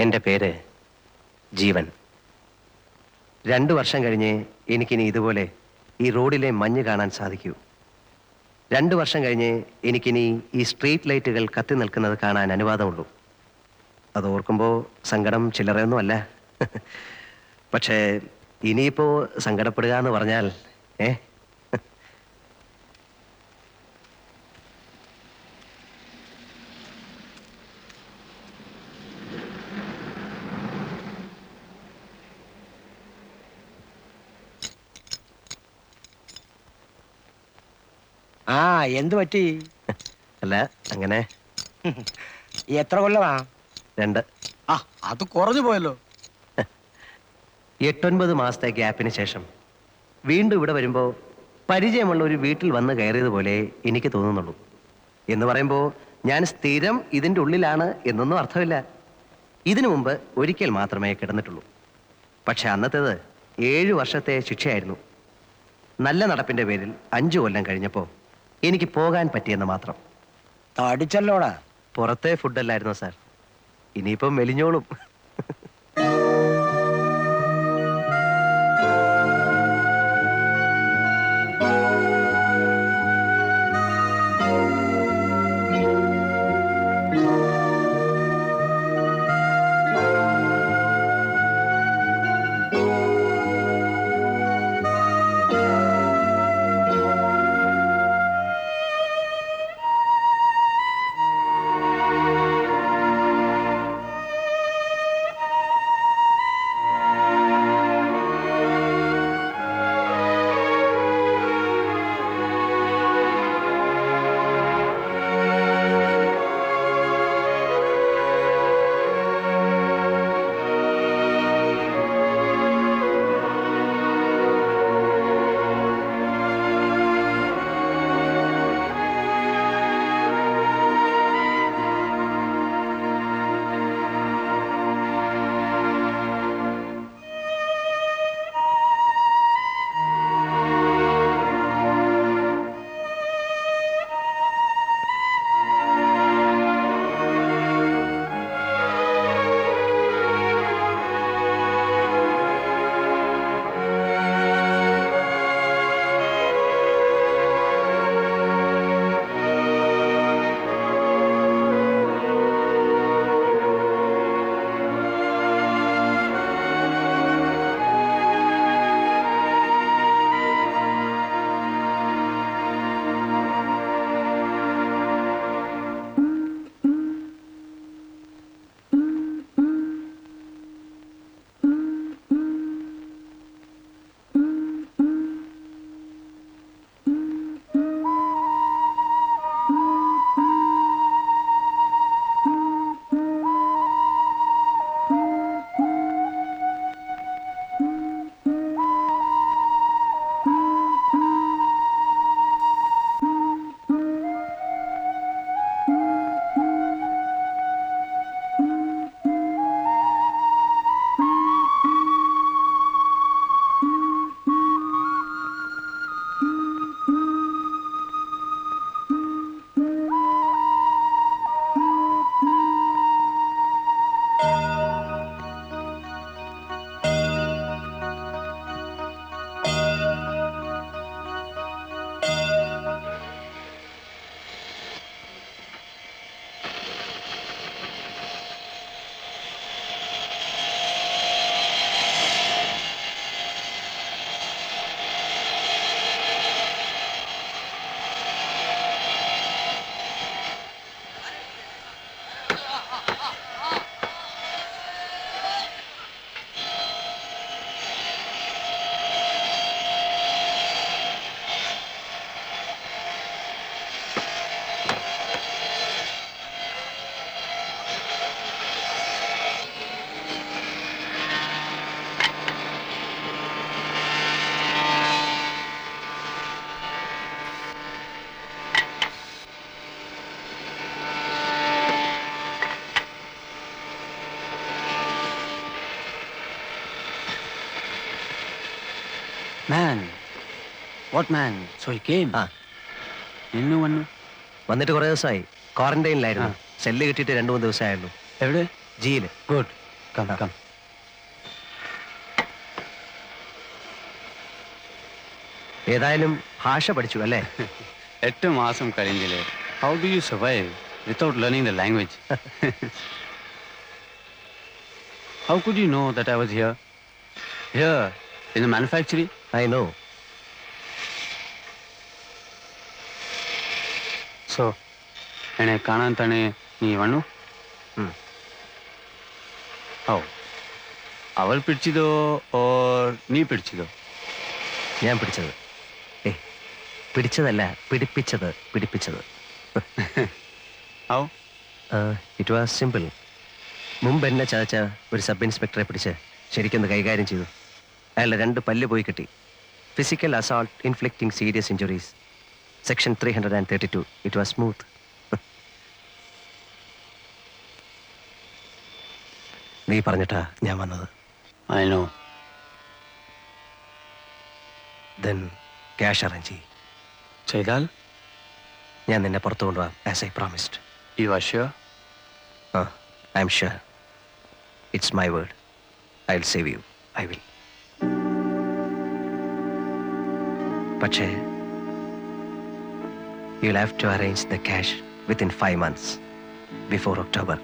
എൻ്റെ പേര് ജീവൻ. 2 വർഷം കഴിഞ്ഞ് എനിക്കിനി ഇതുപോലെ ഈ റോഡിലെ മഞ്ഞ് കാണാൻ സാധിക്കൂ. 2 വർഷം കഴിഞ്ഞ് എനിക്കിനി ഈ സ്ട്രീറ്റ് ലൈറ്റുകൾ കത്തി നിൽക്കുന്നത് കാണാൻ അനുവാദമുള്ളൂ. അത് ഓർക്കുമ്പോൾ സങ്കടം ചില്ലറയൊന്നുമല്ല. പക്ഷേ ഇനിയിപ്പോൾ സങ്കടപ്പെടുക എന്ന് പറഞ്ഞാൽ ഏ ആ എന്ത് പറ്റി? അല്ല അങ്ങനെ എത്ര കൊല്ലമാ? 2. ആ അത് കുറഞ്ഞു പോയല്ലോ. 8-9 മാസത്തെ ഗ്യാപ്പിന് ശേഷം വീണ്ടും ഇവിടെ വരുമ്പോൾ പരിചയമുള്ള ഒരു വീട്ടിൽ വന്ന് കയറിയതുപോലെ എനിക്ക് തോന്നുന്നുള്ളൂ. എന്ന് പറയുമ്പോൾ ഞാൻ സ്ഥിരം ഇതിൻ്റെ ഉള്ളിലാണ് എന്നൊന്നും അർത്ഥമില്ല. ഇതിനു മുമ്പ് ഒരിക്കൽ മാത്രമേ കിടന്നിട്ടുള്ളൂ. പക്ഷെ അന്നത്തേത് 7 വർഷത്തെ ശിക്ഷയായിരുന്നു. നല്ല നടപ്പിൻ്റെ പേരിൽ 5 കൊല്ലം കഴിഞ്ഞപ്പോൾ എനിക്ക് പോകാൻ പറ്റിയെന്ന് മാത്രം. തടിച്ചല്ലോടാ. പുറത്തെ ഫുഡല്ലായിരുന്നോ സാർ? ഇനിയിപ്പം മെലിഞ്ഞോളും. Man, what man? So he came. ഇന്നു വന്നു. വന്നിട്ട് കുറേ ദിവസമായി. ക്വാറന്റൈനിലായിരുന്നു. സെല്ല് കിട്ടിയിട്ട് 2-3 ദിവസമായുള്ളൂ. എവിടെ? ജിയിൽ. ഗുഡ്. Come, come. ഏതായാലും ഭാഷ പഠിച്ചു അല്ലേ? 8 മാസം കഴിഞ്ഞില്ലേ. How do you survive without learning the language? How could you know that I was here? Here, in the manufacturing? I know. So, എന്നെ കാണാൻ തന്നെ നീ വന്നു? ഓ, അവൾ പിടിച്ചതോ ഓർ നീ പിടിച്ചതോ? ഞാൻ പിടിച്ചത്. പിടിച്ചതല്ല, പിടിപ്പിച്ചത്. ഓ, ഇറ്റ് വാസ് സിമ്പിൾ. മുമ്പ് എന്നെ ചതച്ച ഒരു സബ് ഇൻസ്പെക്ടറെ പിടിച്ച് ശരിക്കൊന്ന് കൈകാര്യം ചെയ്തു. അയാളുടെ 2 പല്ല് പോയി കിട്ടി. Physical assault inflicting serious injuries. Section 332. It was smooth. നീ പറഞ്ഞിട്ടാ ഞാൻ വന്നത്. I know. Then cash arrange ചെയ്യും. ചെയ്താൽ? ഞാൻ നിന്നെ പുറത്തു കൊണ്ടുപോകാം, as I promised. You are sure? I am sure. It's my word. I will save you. I will. പക്ഷേ you will have to arrange the cash within 5 months before October.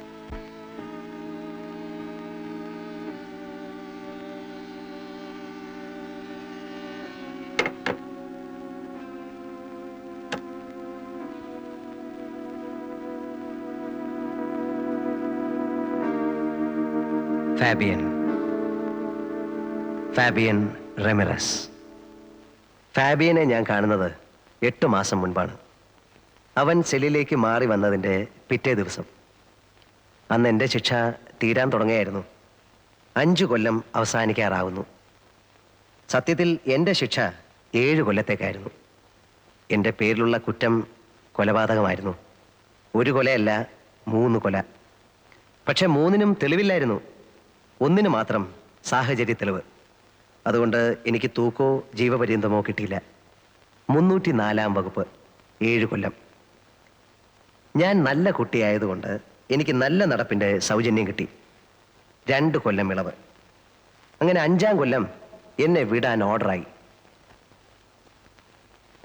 Fabian Ramirez. ഫാബിയനെ ഞാൻ കാണുന്നത് 8 മാസം മുൻപാണ്. അവൻ സെല്ലിലേക്ക് മാറി വന്നതിൻ്റെ പിറ്റേ ദിവസം. അന്ന് എൻ്റെ ശിക്ഷ തീരാൻ തുടങ്ങിയായിരുന്നു. 5 കൊല്ലം അവസാനിക്കാറാവുന്നു. സത്യത്തിൽ എൻ്റെ ശിക്ഷ 7 കൊല്ലത്തേക്കായിരുന്നു. എൻ്റെ പേരിലുള്ള കുറ്റം കൊലപാതകമായിരുന്നു. 1 കൊലയല്ല, 3 കൊല. പക്ഷെ 3നും തെളിവില്ലായിരുന്നു. 1 മാത്രം സാഹചര്യ തെളിവ്. അതുകൊണ്ട് എനിക്ക് തൂക്കോ ജീവപര്യന്തമോ കിട്ടിയില്ല. 304-ാം വകുപ്പ്, 7 കൊല്ലം. ഞാൻ നല്ല കുട്ടിയായതുകൊണ്ട് എനിക്ക് നല്ല നടപ്പിൻ്റെ സൗജന്യം കിട്ടി. 2 കൊല്ലം ഇളവ്. അങ്ങനെ 5-ാം കൊല്ലം എന്നെ വിടാൻ ഓർഡറായി.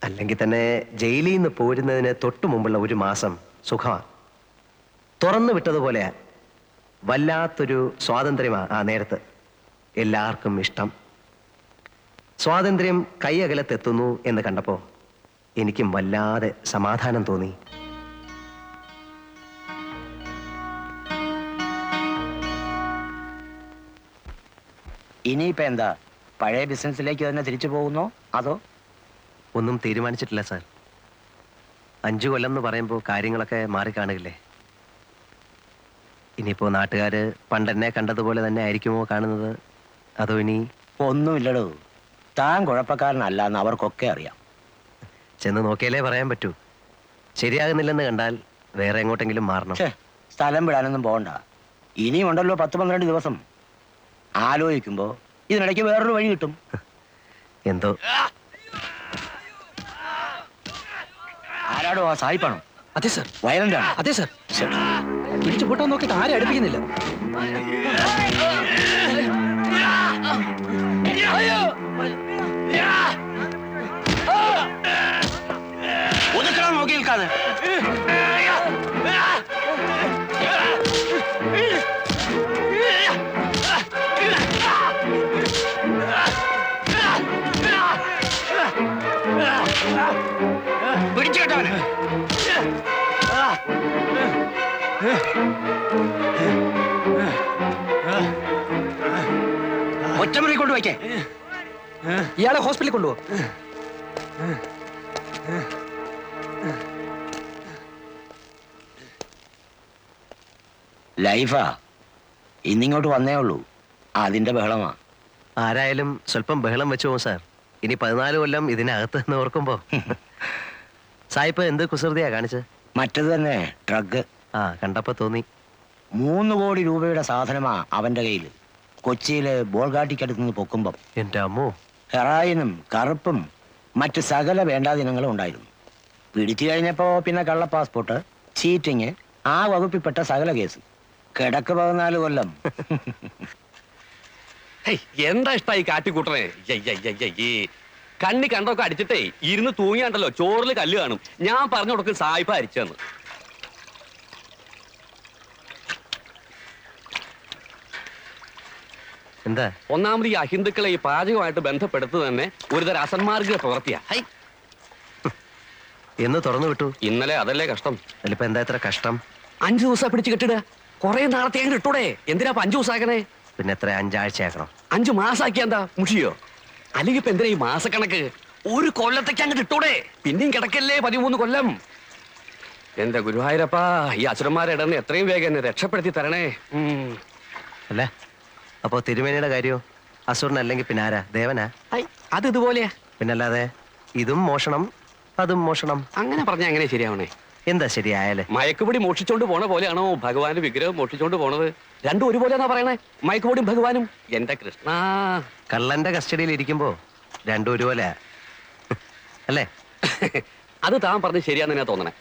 അല്ലെങ്കിൽ തന്നെ ജയിലിൽ നിന്ന് പോരുന്നതിന് തൊട്ടു മുമ്പുള്ള 1 മാസം സുഖമാണ്. തുറന്നു വിട്ടതുപോലെയാ. വല്ലാത്തൊരു സ്വാതന്ത്ര്യമാണ് ആ നേരത്ത്. എല്ലാവർക്കും ഇഷ്ടം. സ്വാതന്ത്ര്യം കൈയകലത്തെത്തുന്നു എന്ന് കണ്ടപ്പോൾ എനിക്കും വല്ലാതെ സമാധാനം തോന്നി. ഇനിയിപ്പോ എന്താ, പഴയ ബിസിനസ്സിലേക്ക് തന്നെ തിരിച്ചു പോകുന്നോ അതോ? ഒന്നും തീരുമാനിച്ചിട്ടില്ല സാർ. 5 കൊല്ലം എന്ന് പറയുമ്പോൾ കാര്യങ്ങളൊക്കെ മാറിക്കാണുകയില്ലേ. ഇനിയിപ്പോൾ നാട്ടുകാർ പണ്ടെന്നെ കണ്ടതുപോലെ തന്നെ ആയിരിക്കുമോ കാണുന്നത്, അതോ ഇനി? ഒന്നുമില്ലടോ, താൻ കുഴപ്പക്കാരനല്ല എന്ന് അവർക്കൊക്കെ അറിയാം. ചെന്ന് നോക്കിയാലേ പറയാൻ പറ്റൂ. ശരിയാകുന്നില്ലെന്ന് കണ്ടാൽ വേറെ എങ്ങോട്ടെങ്കിലും മാറണം. സ്ഥലം വിടാനൊന്നും പോകണ്ട. ഇനിയും ഉണ്ടല്ലോ 10-12 ദിവസം. ആലോചിക്കുമ്പോ ഇതിനിടയ്ക്ക് വേറൊരു വഴി കിട്ടും. എന്തോ. ആരാടോ? ആ സായിപ്പാണോ? അതെ സർ. വയലന്റ് ആണ്? അതെ സർ. പിടിച്ചു പൂട്ടാൻ നോക്കിയിട്ട് ആരും അടുപ്പിക്കുന്നില്ല. നോക്കി നിൽക്കാതെ. പിടിച്ചു കേട്ടവന്. ഒറ്റമുറി കൊണ്ടുവയ്ക്കേ. ഇയാളെ ഹോസ്പിറ്റലിൽ കൊണ്ടുപോ. ലൈഫാ ഇന്നിങ്ങോട്ട് വന്നേ ഉള്ളൂ, അതിന്റെ ബഹളമാ. ആരായാലും സ്വല്പം ബഹളം വെച്ചു പോകും സാർ. ഇനി 14 കൊല്ലം ഇതിനകത്ത് എന്ന് ഓർക്കുമ്പോ. സായിപ്പ് എന്ത് കുസൃതിയാ കാണിച്ചത്? മറ്റത് തന്നെ, ഡ്രഗ്. കണ്ടപ്പോ തോന്നി. 3 കോടി രൂപയുടെ സാധനമാ അവന്റെ കയ്യിൽ. കൊച്ചിയിലെ ബോൾഗാട്ടിക്കടുത്ത് നിന്ന് പൊക്കുമ്പം എന്റെ അമ്മോ. ഹെറായിനും കറുപ്പും മറ്റ് സകല വേണ്ടാദിനങ്ങളും ഉണ്ടായിരുന്നു. പിടിച്ചു കഴിഞ്ഞപ്പോ പിന്നെ കള്ള പാസ്പോർട്ട്, ചീറ്റിങ്, ആ വകുപ്പിൽപ്പെട്ട സകല കേസ്. കിടക്ക് 14 കൊല്ലം. എന്താ ഇഷ്ടായി കാട്ടിക്കൂട്ടണേ? കണ്ണി കണ്ടൊക്കെ അടിച്ചിട്ടേ ഇരുന്ന് തൂങ്ങിയാണ്ടല്ലോ ചോറിൽ കല്ല് കാണും. ഞാൻ പറഞ്ഞു കൊടുക്കും സായിപ്പ അരിച്ചെന്ന്. എന്താ? ഒന്നാമത് ഈ അഹിന്ദുക്കളെ ഈ പാചകമായിട്ട് ബന്ധപ്പെടുത്തു തന്നെ ഒരുതരം അസന്മാർഗ പ്രവൃത്തിയാ. എന്ന് തുറന്നു വിട്ടു. ഇന്നലെ അതല്ലേ കഷ്ടം. അതിലിപ്പോ എന്താ ഇത്ര കഷ്ടം? 5 ദിവസം പിടിച്ച് കെട്ടിടുക. കുറെ നാളത്തെ അങ്ങ് ഇട്ടൂടെ? എന്തിനാ 5 ദിവസം ആക്കണേ? പിന്നെ എത്ര 5 ആഴ്ചയാക്കണം? 5 മാസാക്കിയ എന്താ മുഷിയോ? അല്ലെങ്കിൽ ഇപ്പൊ എന്തിനാ ഈ മാസക്കണക്ക്? 1 കൊല്ലത്തേക്ക് അങ്ങോട്ട് ഇട്ടൂടെ? പിന്നെയും കിടക്കല്ലേ 13 കൊല്ലം. എന്റെ ഗുരുവായൂരപ്പാ, ഈ അസുരന്മാരുടെ ഇടന്ന് എത്രയും വേഗം എന്നെ രക്ഷപ്പെടുത്തി തരണേ. അല്ല, അപ്പോ തിരുമേനിയുടെ കാര്യോ? അസുരനല്ലെങ്കിൽ പിന്നെ ആരാ? ദേവനാ? അത് ഇതുപോലെയാ. പിന്നല്ലാതെ ഇതും മോഷണം അതും മോഷണം. അങ്ങനെ പറഞ്ഞാ എങ്ങനെ ശരിയാവണേ? എന്താ ശരിയായാലേ? മയക്കുപൊടി മോഷിച്ചോണ്ട് പോണ പോലെയാണോ ഭഗവാന്റെ വിഗ്രഹം മോഷിച്ചോണ്ട് പോണത്? രണ്ടും ഒരുപോലെയാണോ പറയണേ? മയക്കുപൊടിയും ഭഗവാനും. എന്റെ കൃഷ്ണ, കള്ളന്റെ കസ്റ്റഡിയിൽ ഇരിക്കുമ്പോ രണ്ടും ഒരുപോലെ അല്ലേ? അത് താൻ പറഞ്ഞ് ശരിയാന്ന് തന്നെ തോന്നണേ.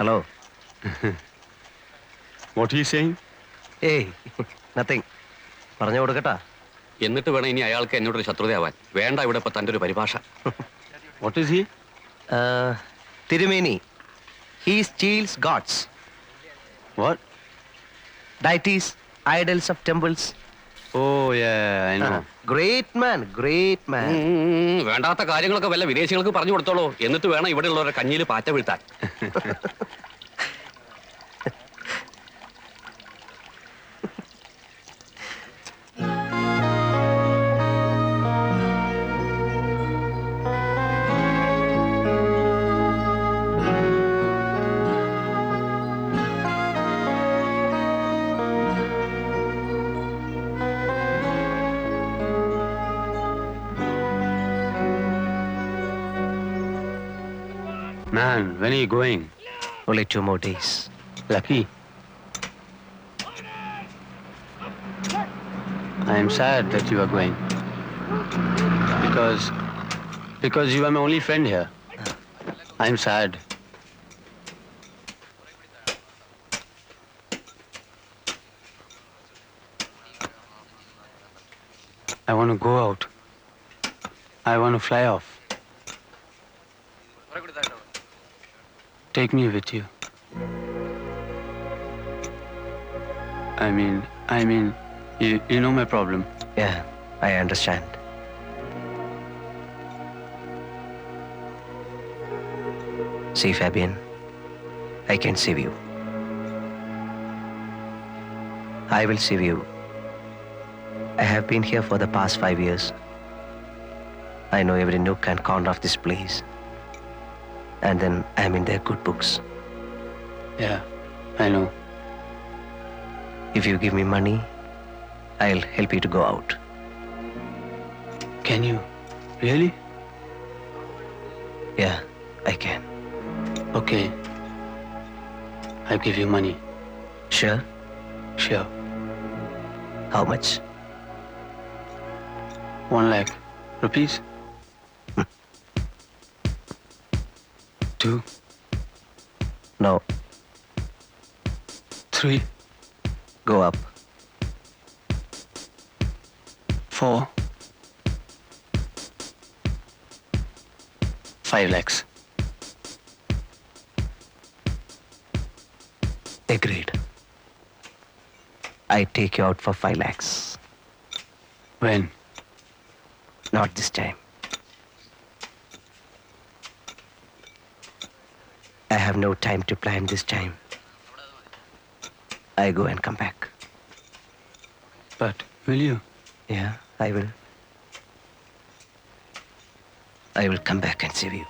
Hello. What are you saying? ഏയ്, നത്തിങ്. പറഞ്ഞു കൊടുക്കട്ടാ. എന്നിട്ട് വേണം ഇനി അയാൾക്ക് എന്നോടൊരു ശത്രുതയാവാൻ. വേണ്ട ഇവിടെ ഇപ്പൊ തന്റെ ഒരു പരിഭാഷ. What is he? തിരുമേനി, he steals gods, What? deities, idols of temples. Oh, yeah, I know. Great man, great man. വേണ്ടാത്ത കാര്യങ്ങളൊക്കെ വല്ല വിദേശികൾക്ക് പറഞ്ഞു കൊടുത്തോളൂ. എന്നിട്ട് വേണം ഇവിടെ ഉള്ളവരുടെ കഞ്ഞിയിൽ പാറ്റ വീഴ്ത്താൻ. Man, when are you going? Only 2 more days. Lucky. I am sad that you are going. Because you are my only friend here. I am sad. I want to go out. I want to fly off. Take me with you. I mean, you know my problem. Yeah, I understand. See, Fabian, I can save you. I will save you. I have been here for the past 5 years. I know every nook and corner of this place. And then I'm in their good books. Yeah, I know. If you give me money, I'll help you to go out. Can you? Really? Yeah, I can. Okay. I'll give you money. Sure? Sure. How much? 1 lakh rupees. 2, No, 3, go up. 4, 5 lakhs. Agreed. I take you out for 5 lakhs. When? Not this time. I have no time to plan this time. I go and come back. But will you? Yeah, I will. I will come back and save you.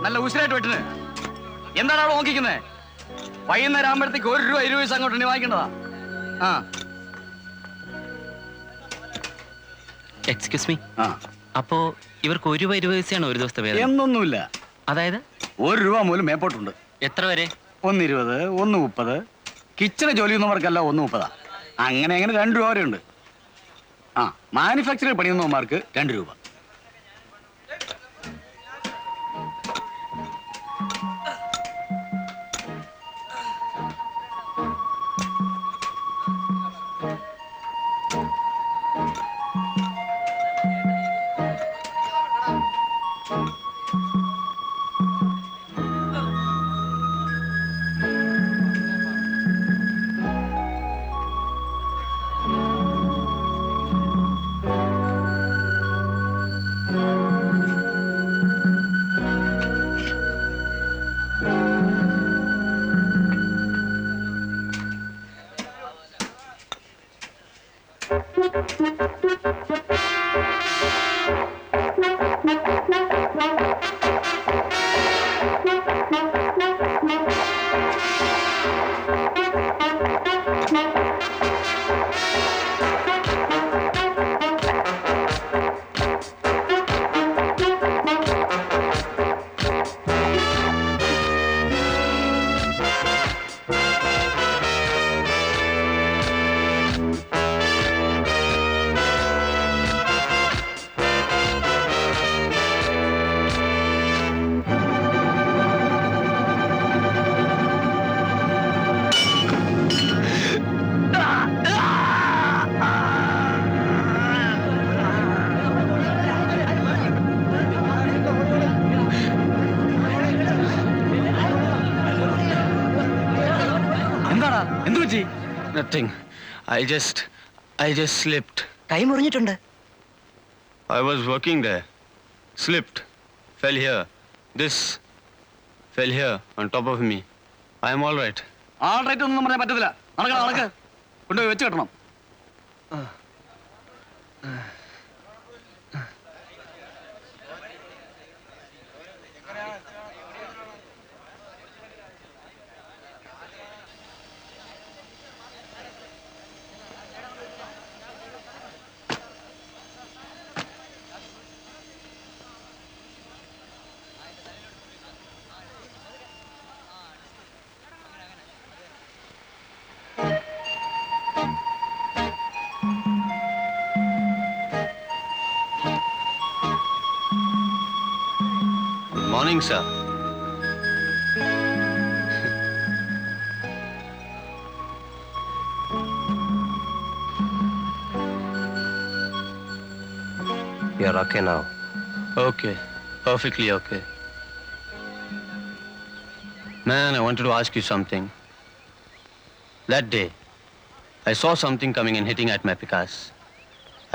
നല്ല ഉസിരായിട്ട് വെട്ടിന്. എന്താണ് അവിടെ നോക്കിക്കുന്നേ? വൈകുന്നേരം ആകുമ്പോഴത്തേക്ക് 1 രൂപ 20 പൈസ അങ്ങോട്ട് വാങ്ങിക്കേണ്ടതാ. ആ excuse me, ആ അപ്പോ ഇവർക്ക് 1 രൂപ 20 പൈസയാണ് ഒരു ദിവസത്തെ വേതനം? എന്നൊന്നുമില്ല. അതായത് 1 രൂപ മൂലം മേപ്പോട്ടുണ്ട്. എത്ര വരെ? 1.20, 1.30. കിച്ചണ് ജോലി ചെയ്യുന്നവർക്കല്ല 1.30. അങ്ങനെ 2 രൂപ വരെ ഉണ്ട്. ആ മാനുഫാക്ചറിൽ പണിയുന്നവന്മാർക്ക് 2 രൂപ. എന്താടാ എന്തു പറ്റി? Nothing. I just slipped. കൈ മുറിഞ്ഞിട്ടുണ്ട്. I was working there. Slipped. Fell here. This fell here on top of me. I am all right. All right ഒന്നും പറയാൻ പറ്റത്തില്ല. നടക്ക് കൊണ്ടുപോയി വെച്ച് കെട്ടണം. Good morning, sir. You're okay now. Okay. Perfectly okay. Man, I wanted to ask you something. That day, I saw something coming and hitting at my Picasso.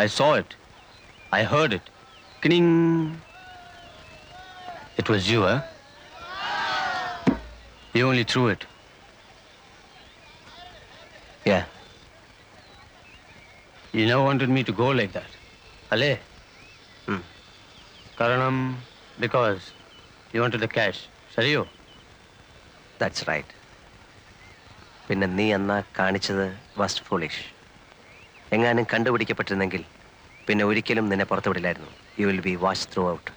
I saw it. I heard it. Kning. It was you, huh? You only threw it. Yeah. You never wanted me to go like that. Ale? Karanam, because you wanted the cash. Sariyo? That's right. പിന്നെ നീ എന്നാ കാണിച്ചത് was foolish. എങ്ങാനും കണ്ടുപിടിക്കപ്പെട്ടിരുന്നെങ്കിൽ പിന്നെ ഒരിക്കലും നിന്നെ പുറത്തു വിടില്ലായിരുന്നു. You will be watch throughout.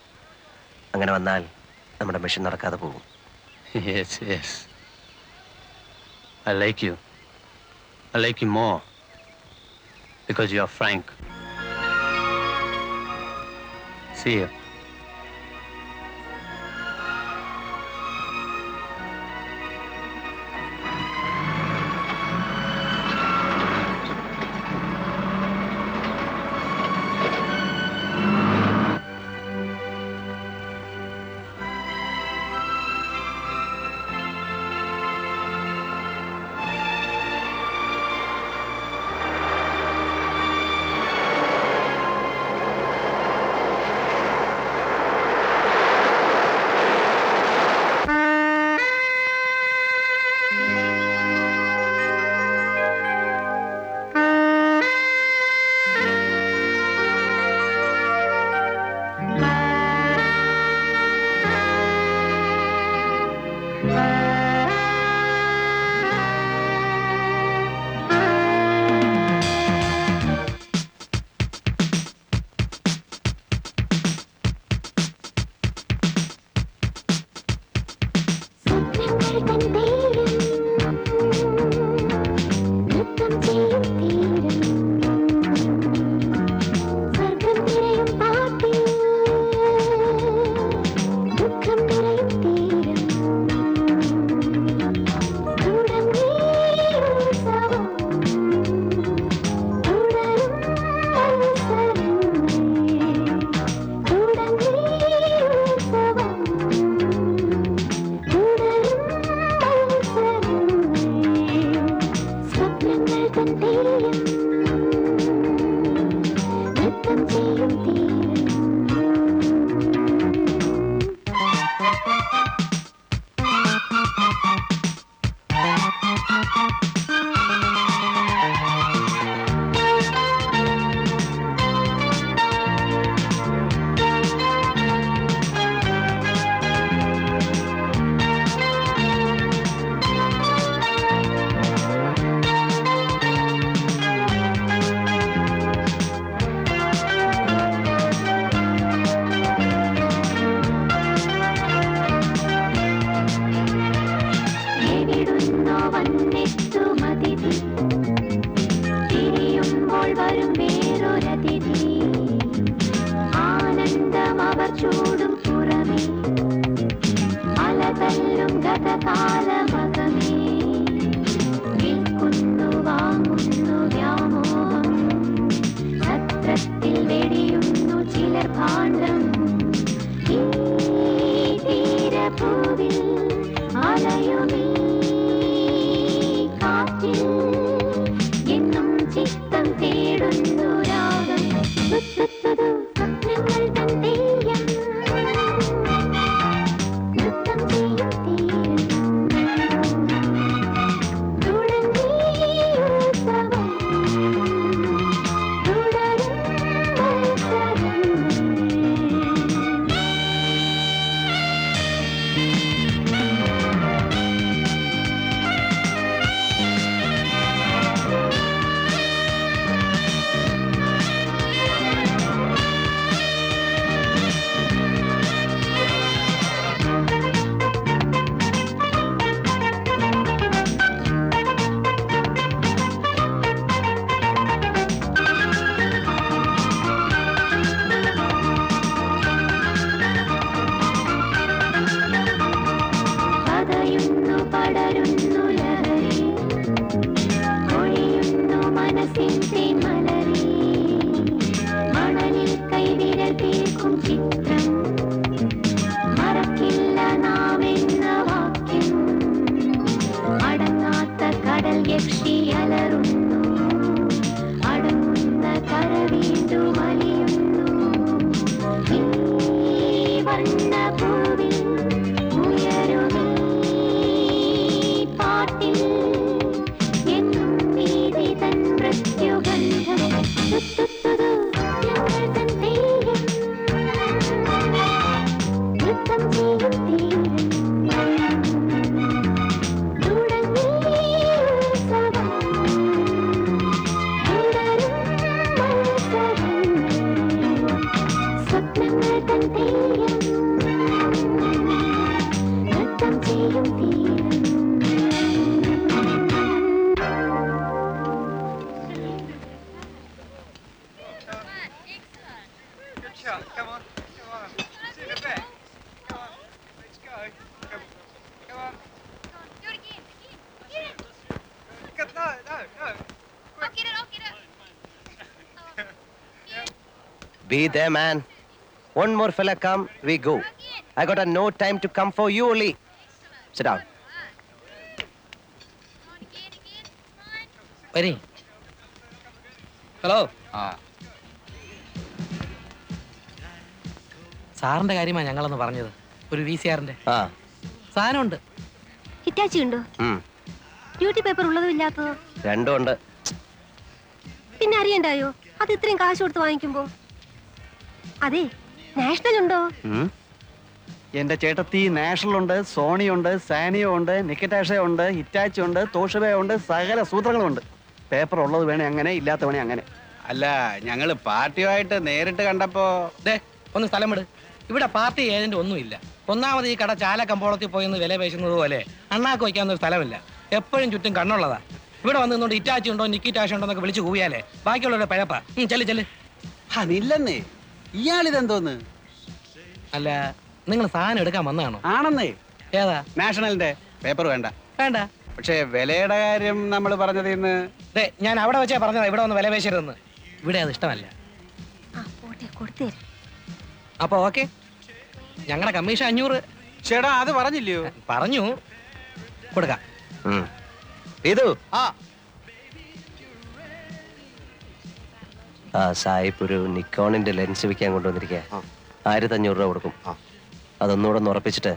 അങ്ങനെ വന്നാൽ നമ്മുടെ മിഷൻ നടക്കാതെ പോകും. Yes, yes. I like you. I like you more. Because you are frank. See you. തൻ തെയ്യം നൃത്തം ചെയ്യും തീരം എവിടുന്നോ വന്നെത്തുമതിഥി തിരിയുമ്പോൾ വരും വേറൊരതിഥി ആനന്ദം അവർ ചൂടും പുറമേ അലതല്ലും ഗതകാലമകമേ വിൽക്കുന്നു വാങ്ങുന്നു വ്യാമോഹം സത്രത്തിൽ വെടിയുന്നു ചിലർ ഭാണ്ഡം ഈ തീരഭൂവിൽ അലയുമീ കാറ്റിൽ എന്നും ചിത്തം തേടുന്നു രാഗം തുത്തുത്തുതു സ്വപ്നങ്ങൾ തൻ തെയ്യം നൃത്തം ചെയ്യും തീരം തുടങ്ങി ഉത്സവം തുടരും മത്സരങ്ങൾ പതയുന്നു പടരുന്നു ലഹരി ഒഴിയുന്നു മനസ്സിന്റെ മലരി മണലിൽ കൈവിരൽ തീർക്കും ചിത്രം മറക്കില്ല നാമെന്ന വാക്യം അടങ്ങാത്ത കടൽ യക്ഷി അലറുന്നു അടങ്ങുന്ന കര വീണ്ടും അലിയുന്നു ഈ വർണ്ണഭൂവിൽ ഉയരുമീ പാട്ടിൽ എന്നും നീതി തൻ മൃത്യുഗന്ധം തുത്തുത്തുതു ഞങ്ങൾ തൻ തെയ്യം നൃത്തം ചെയ്യും തീരം തുടങ്ങി ഉത്സവം തുടരും മത്സരങ്ങൾ സ്വപ്നങ്ങൾ തൻ തെയ്യം നൃത്തം ചെയ്യും തീരം Be there, man. One more fella come, we go. I got no time to come for you only. Sit down. വരി. ഹലോ സാറിന്റെ കാര്യമാണ് ഞങ്ങളൊന്ന് പറഞ്ഞത്. ഒരു VCRന്റെ ആ സാധനമുണ്ട്. ഹിറ്റാച്ചി ഉണ്ടോ ഡ്യൂട്ടി പേപ്പർ ഉള്ളതും ഇല്ലാത്തതോ രണ്ടും ഉണ്ട്. പിന്നെ അറിയണ്ടായോ അത് ഇത്രയും കാശ് കൊടുത്ത് വാങ്ങിക്കുമ്പോ അതെ നാഷണൽ ഉണ്ടോ എന്റെ ചേട്ടത്തി നാഷണൽ ഉണ്ട്, സോണി ഉണ്ട്, സാനിയോ ഉണ്ട്, നിക്കറ്റാഷ ഉണ്ട്, ഹിറ്റാച്ചി ഉണ്ട്, തോഷബ ഉണ്ട്, സകല സൂത്രങ്ങളും ഉണ്ട്. പേപ്പർ ഉള്ളത് വേണേ അങ്ങനെ, ഇല്ലാത്ത വേണേ അങ്ങനെ. അല്ല, ഞങ്ങള് പാർട്ടിയുമായിട്ട് നേരിട്ട് കണ്ടപ്പോ ദേ ഒന്ന് സ്ഥലം വിട്. ഇവിടെ പാർട്ടി ഏജന്റ് ഒന്നുമില്ല. ഒന്നാമത് ഈ കട ചാല കമ്പോളത്തിൽ പോയെന്ന് വില പേശുന്നത് പോലെ അണ്ണാക്ക് വയ്ക്കാവുന്ന ഒരു സ്ഥലമില്ല. എപ്പോഴും ചുറ്റും കണ്ണുള്ളതാ. ഇവിടെ വന്ന് നിന്നോണ്ട് ഇറ്റാച്ചി ഉണ്ടോ നിക്കിറ്റാഷ ഉണ്ടോ എന്നൊക്കെ വിളിച്ച് കൂവിയാലേ ബാക്കിയുള്ളവരുടെ പഴപ്പാ. ചെല്ല് ചെല്ല്. അതില്ലെന്നേ, ഇയാളിതെന്തോന്ന്? അല്ല നിങ്ങൾ സാധനം എടുക്കാൻ വന്നതാണോ? ആണെന്നേ. ഏതാ? നാഷണലിന്റെ പേപ്പർ വേണ്ട. വേണ്ട. പക്ഷേ വിലയുടെ കാര്യം നമ്മൾ പറഞ്ഞത് ഇന്ന്. ഞാൻ അവിടെ വെച്ചാ പറഞ്ഞതാ ഇവിടെ ഒന്ന് വില പേശരുതെന്ന്. ഇവിടെ അത് ഇഷ്ടമല്ല. അപ്പൊ ഓക്കെ, ഞങ്ങളുടെ കമ്മീഷൻ 500. ചേട്ടാ അത് പറഞ്ഞില്ലയോ? പറഞ്ഞു കൊടുക്കാം. ഇതു ആ ആ സായിപ്പ് ഒരു നിക്കോണിന്റെ ലെൻസ് വിൽക്കാൻ കൊണ്ടുവന്നിരിക്കുക. 1500 രൂപ കൊടുക്കും. അതൊന്നുകൂടെ ഒന്ന് ഉറപ്പിച്ചിട്ട്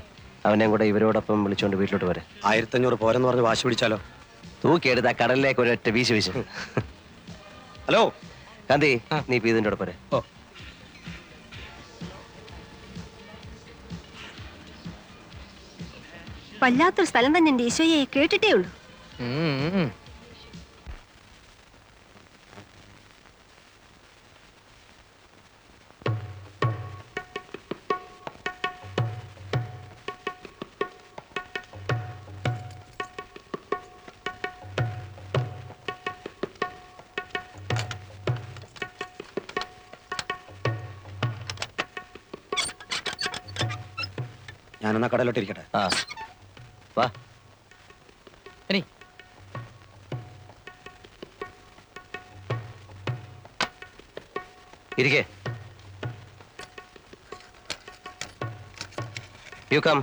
അവനെ കൂടെ ഇവരോടൊപ്പം വിളിച്ചോണ്ട് വീട്ടിലോട്ട് വരെ. 1500 പോരെന്ന് പറഞ്ഞ് വാശി പിടിച്ചാലോ? തൂക്കിയെടുത്ത് ആ കടലിലേക്ക് ഒരൊറ്റ വീശി വീശ്. ഹലോ കാന്തി, നീ ഇപ്പൊ ഇതിന്റെ കൂടെ പോരെ. ഓ വല്ലാത്തൊരു സ്ഥലം തന്നെ എന്റെ ഈശോയെ, കേട്ടിട്ടേ ഉള്ളൂ. ഞാനെന്നാ കടയിലോട്ട് ഇരിക്കട്ടെ. ആ വാ. ഇനി ഇരിക്കേ. You come.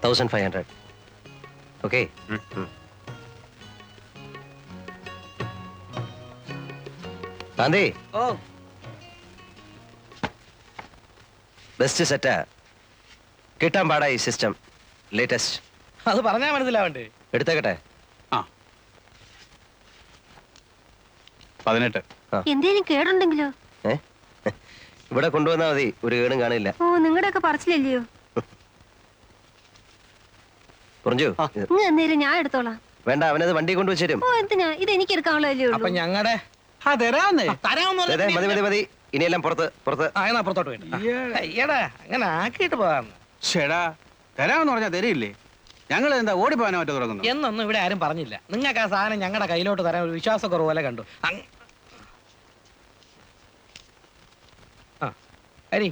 $1,500. Okay. ഗാന്ധി, ഓ ബെസ്റ്റ് സെറ്റാ. കിട്ടാൻ പാടാ ഈ സിസ്റ്റം. ലേറ്റസ്റ്റ്. അത് പറഞ്ഞാ മനസ്സിലാവണ്ടേ? എടുത്തേക്കട്ടെ. 18. എന്തേലും കേടുണ്ടെങ്കിലോ? ഇവിടെ കൊണ്ടുവന്നാ മതി, ഒരു കേടും കാണില്ല. ഓ, നിങ്ങളുടെയൊക്കെ പറച്ചില്ലല്ലയോ? പുറഞ്ചു, ഇങ്ങ് എന്നേലും ഞാൻ എടുത്തോളാം. വേണ്ട, അവനത് വണ്ടി കൊണ്ടുവച്ച് തരും. ഓ, എന്തിനാ? ഇത് എനിക്ക് എടുക്കാനുള്ളതല്ലേ അപ്പൊ ഉള്ളൂ. ഞങ്ങളുടെ തരാന്നേ. മതി മതി മതി, ഇനിയെല്ലാം പുറത്ത് പുറത്ത്. എന്നാ പുറത്തോട്ട് വേണ്ട. അയ്യടാ, അങ്ങനെ ആക്കിയിട്ട് പോകാന്ന്. ചേടാ, തരാമെന്ന് പറഞ്ഞാൽ തരില്ലേ? ഞങ്ങൾ എന്താ ഓടിപ്പോകാനോ മറ്റോ തുടങ്ങുന്നു? എന്നൊന്നും ഇവിടെ ആരും പറഞ്ഞില്ല. നിങ്ങൾക്ക് ആ സാധനം ഞങ്ങളുടെ കയ്യിലോട്ട് തരാൻ ഒരു വിശ്വാസക്കുറവ് പോലെ കണ്ടു. Hari,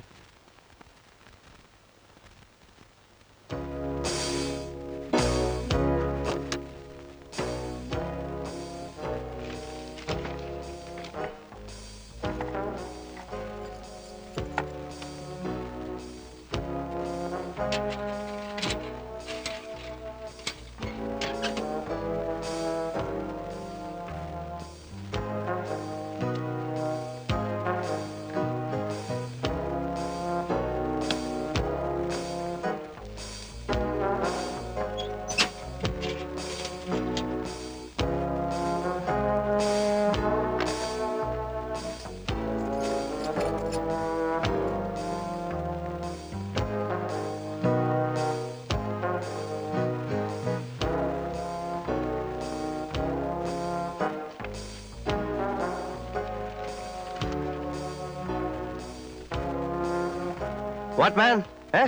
What man? Eh?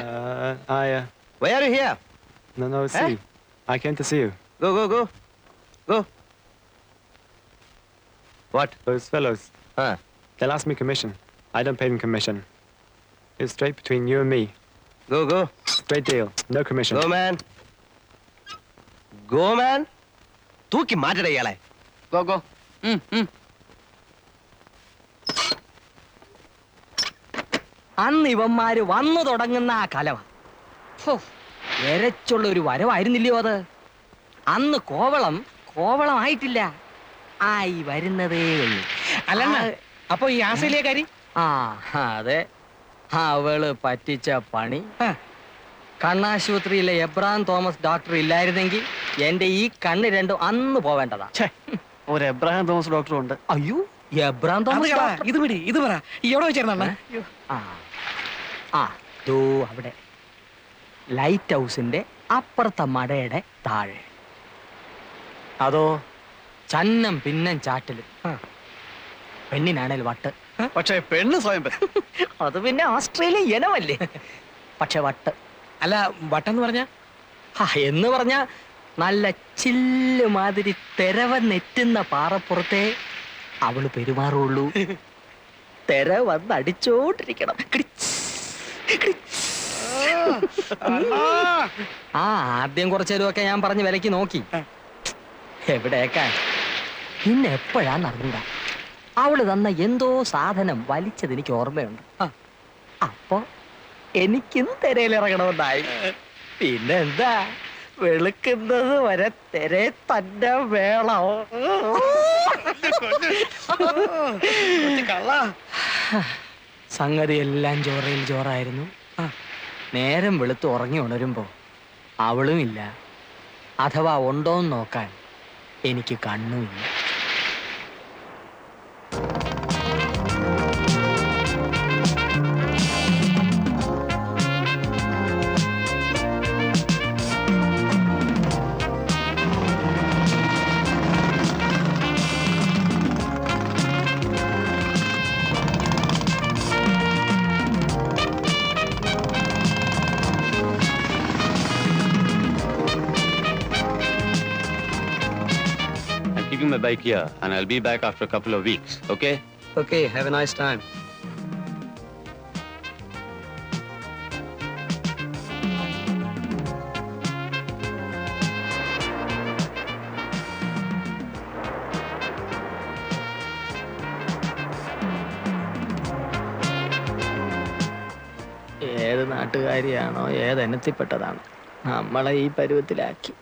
Why are you here? No, see. I came to see you. Go. What? Those fellows, Huh? they'll ask me commission. I don't pay them commission. It's straight between you and me. Go. Straight deal. No commission. Go man. Go man. തൂക്കി മാറ്റട ഇയാളെ. Go. അന്ന് ഇവന്മാര് വന്നു തുടങ്ങുന്ന ആ കലവ എരച്ചുള്ള ഒരു വരവായിരുന്നില്ലയോ അത്? അന്ന് കോവളമായിട്ടില്ല, ആയി വരുന്നതേ ഉള്ളൂ. അല്ലണ്ണ, അപ്പൊ ഈ ആസ്ട്രേലിയക്കാരി? ആ അതെ, അവള് പറ്റിച്ച പണി. കണ്ണാശുപത്രിയിലെ എബ്രാം തോമസ് ഡോക്ടർ ഇല്ലായിരുന്നെങ്കിൽ എന്റെ ഈ കണ്ണ് രണ്ടും അന്ന് പോവേണ്ടതാ. ഒരു എബ്രഹാം തോമസ് ഡോക്ടറും ഉണ്ട്. അയ്യോ, എബ്രാം അത് തോമസ് കളാ, ഡോക്ടർ. ഇത് പറ, ഈ എവിടെ വെച്ചിരുന്ന? ദോ അവിടെ ലൈറ്റ് ഹൗസിന്റെ അപ്പുറത്തെ മടയുടെ താഴെ. അതോ ചന്നം പിന്നം ചാട്ടിലും. പെണ്ണിനാണേൽ വട്ട്. പക്ഷേ പെണ്ണ് സ്വയം അത് പിന്നെ ഓസ്ട്രേലിയ ഇനമല്ലേ. പക്ഷെ വട്ട്. അല്ല, വട്ടെന്ന് പറഞ്ഞ എന്ന് പറഞ്ഞ നല്ല ചില്ല് മാതിരി തെരവ നെറ്റുന്ന പാറപ്പുറത്തെ അവള് പെരുമാറുള്ളൂ. തെര വന്ന് അടിച്ചോണ്ടിരിക്കണം. ആദ്യം കുറച്ചേരുമൊക്കെ ഞാൻ പറഞ്ഞ് വിലക്ക് നോക്കി. എവിടേക്കാ പിന്നെ എപ്പോഴാന്ന് അറിഞ്ഞൂടാ അവള് തന്ന എന്തോ സാധനം വലിച്ചത് എനിക്ക് ഓർമ്മയുണ്ട്. അപ്പൊ എനിക്കും തിരയിലിറങ്ങണമെന്നായി. പിന്നെ എന്താ വെളുക്കുന്നത് വരെ തിരെ തന്നെ വേണം. സംഗതി എല്ലാം ജോറയിൽ ജോറായിരുന്നു. നേരം വെളുത്ത് ഉറങ്ങി ഉണരുമ്പോ അവളും ഇല്ല, അഥവാ ഉണ്ടോന്ന് നോക്കാൻ എനിക്ക് കണ്ണുമില്ല. Keeping my bike here, and I'll be back after a couple of weeks, okay? Okay, have a nice time. ഏത് നാട്ടുകാരിയാണോ ഏതെനത്തിൽപ്പെട്ടതാണോ നമ്മളെ ഈ പരുവത്തിലാക്കി.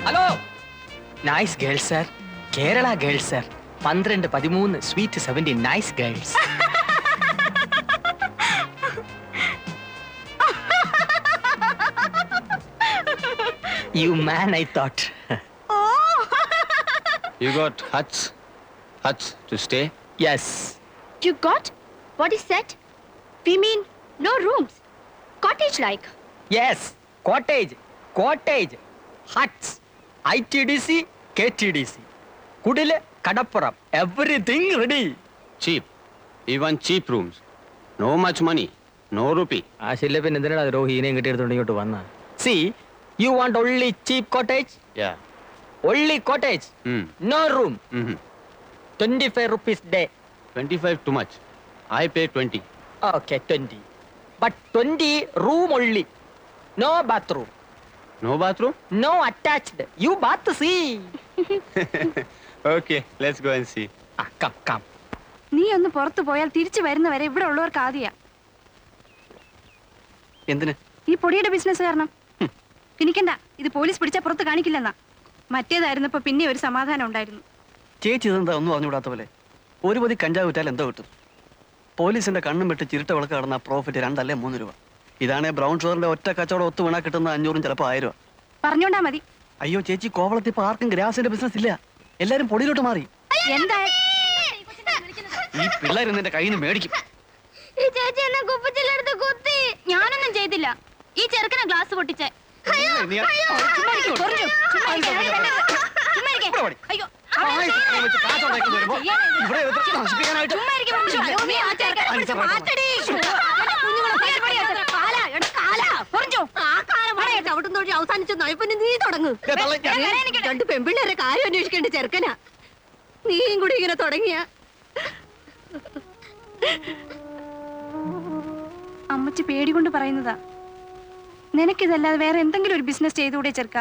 Hello, nice girls sir, Kerala girls sir, 12, 13, sweet 17, nice girls. You man, I thought. You got huts? Huts to stay? Yes. You got? What is that? We mean no rooms. Cottage like. Yes. Cottage. Cottage. Huts. ITDC, KTDC. Kudile, Kadappuram. Everything ready. Cheap. Even cheap rooms. No much money. No rupee. ആ ശില്ലപ്പൻ എന്തിനാ രോഹിനെയും കിട്ടിയെടുത്തോണ്ട് ഇങ്ങോട്ട് വന്ന? See, you want only cheap cottage? Yeah. Only cottage. No room. 25 rupees day. 25 too much. I pay 20. Okay, 20. But 20 room only. No bathroom. No bathroom? No attached. You bath see. Okay, let's go and see. Come. നീ ഒന്ന് പുറത്തു പോയാൽ തിരിച്ചു വരുന്നവരെ ഇവിടെ ഉള്ളവർക്ക് ആദ്യ എന്തിന്? ഈ പൊടിയുടെ ബിസിനസ് കാരണം. എനിക്കെന്താ ഇത് പോലീസ് പിടിച്ചാൽ പുറത്ത് കാണിക്കില്ലെന്നാ. മറ്റേതായിരുന്നപ്പോ പിന്നെ ഒരു സമാധാനം ഉണ്ടായിരുന്നു. ചേച്ചി ഇതെന്താ ഒന്നും അറിഞ്ഞുകൂടാത്ത പോലെ? ഒരു പൊതി കഞ്ചാവ് വിറ്റാൽ എന്തോ കിട്ടും? പോലീസിന്റെ കണ്ണും വെട്ട് ചിരുട്ട വിളക്ക് കടന്ന പ്രോഫിറ്റ് 2 അല്ലേ 3 രൂപ. ഇതാണേ ബ്രൗൺ ഷുഗറിന്റെ ഒറ്റ കച്ചവടം ഒത്തു വീണാ കിട്ടുന്ന 500 ചിലപ്പോൾ 1000 രൂപ. പറഞ്ഞോണ്ടാ മതി. അയ്യോ ചേച്ചി, കോവളത്തിൽ ഇപ്പൊ ആർക്കും ഗ്രാസിന്റെ ബിസിനസ് ഇല്ല. എല്ലാരും പൊടിയിലോട്ട് മാറി. എന്താ ഈ പിള്ളേർ എന്റെ കയ്യിൽ നിന്ന് മേടിക്കും. ഞാനൊന്നും ചെയ്തില്ല. ഈ ചെറുക്കനെ ഗ്ലാസ് പൊട്ടിച്ചേ. അവസാനിച്ച നയപ്പന്നെ നീ തുടങ്ങും. 2 പെൺപിള്ളേരെ കാര്യം അന്വേഷിക്കേണ്ട ചെറുക്കനാ. നീയും കൂടി ഇങ്ങനെ തുടങ്ങിയ. അമ്മച്ചി പേടി കൊണ്ട് പറയുന്നതാ. നിനക്കിതല്ലാതെ വേറെ എന്തെങ്കിലും ഒരു ബിസിനസ് ചെയ്തുകൂടെ ചെറുക്ക?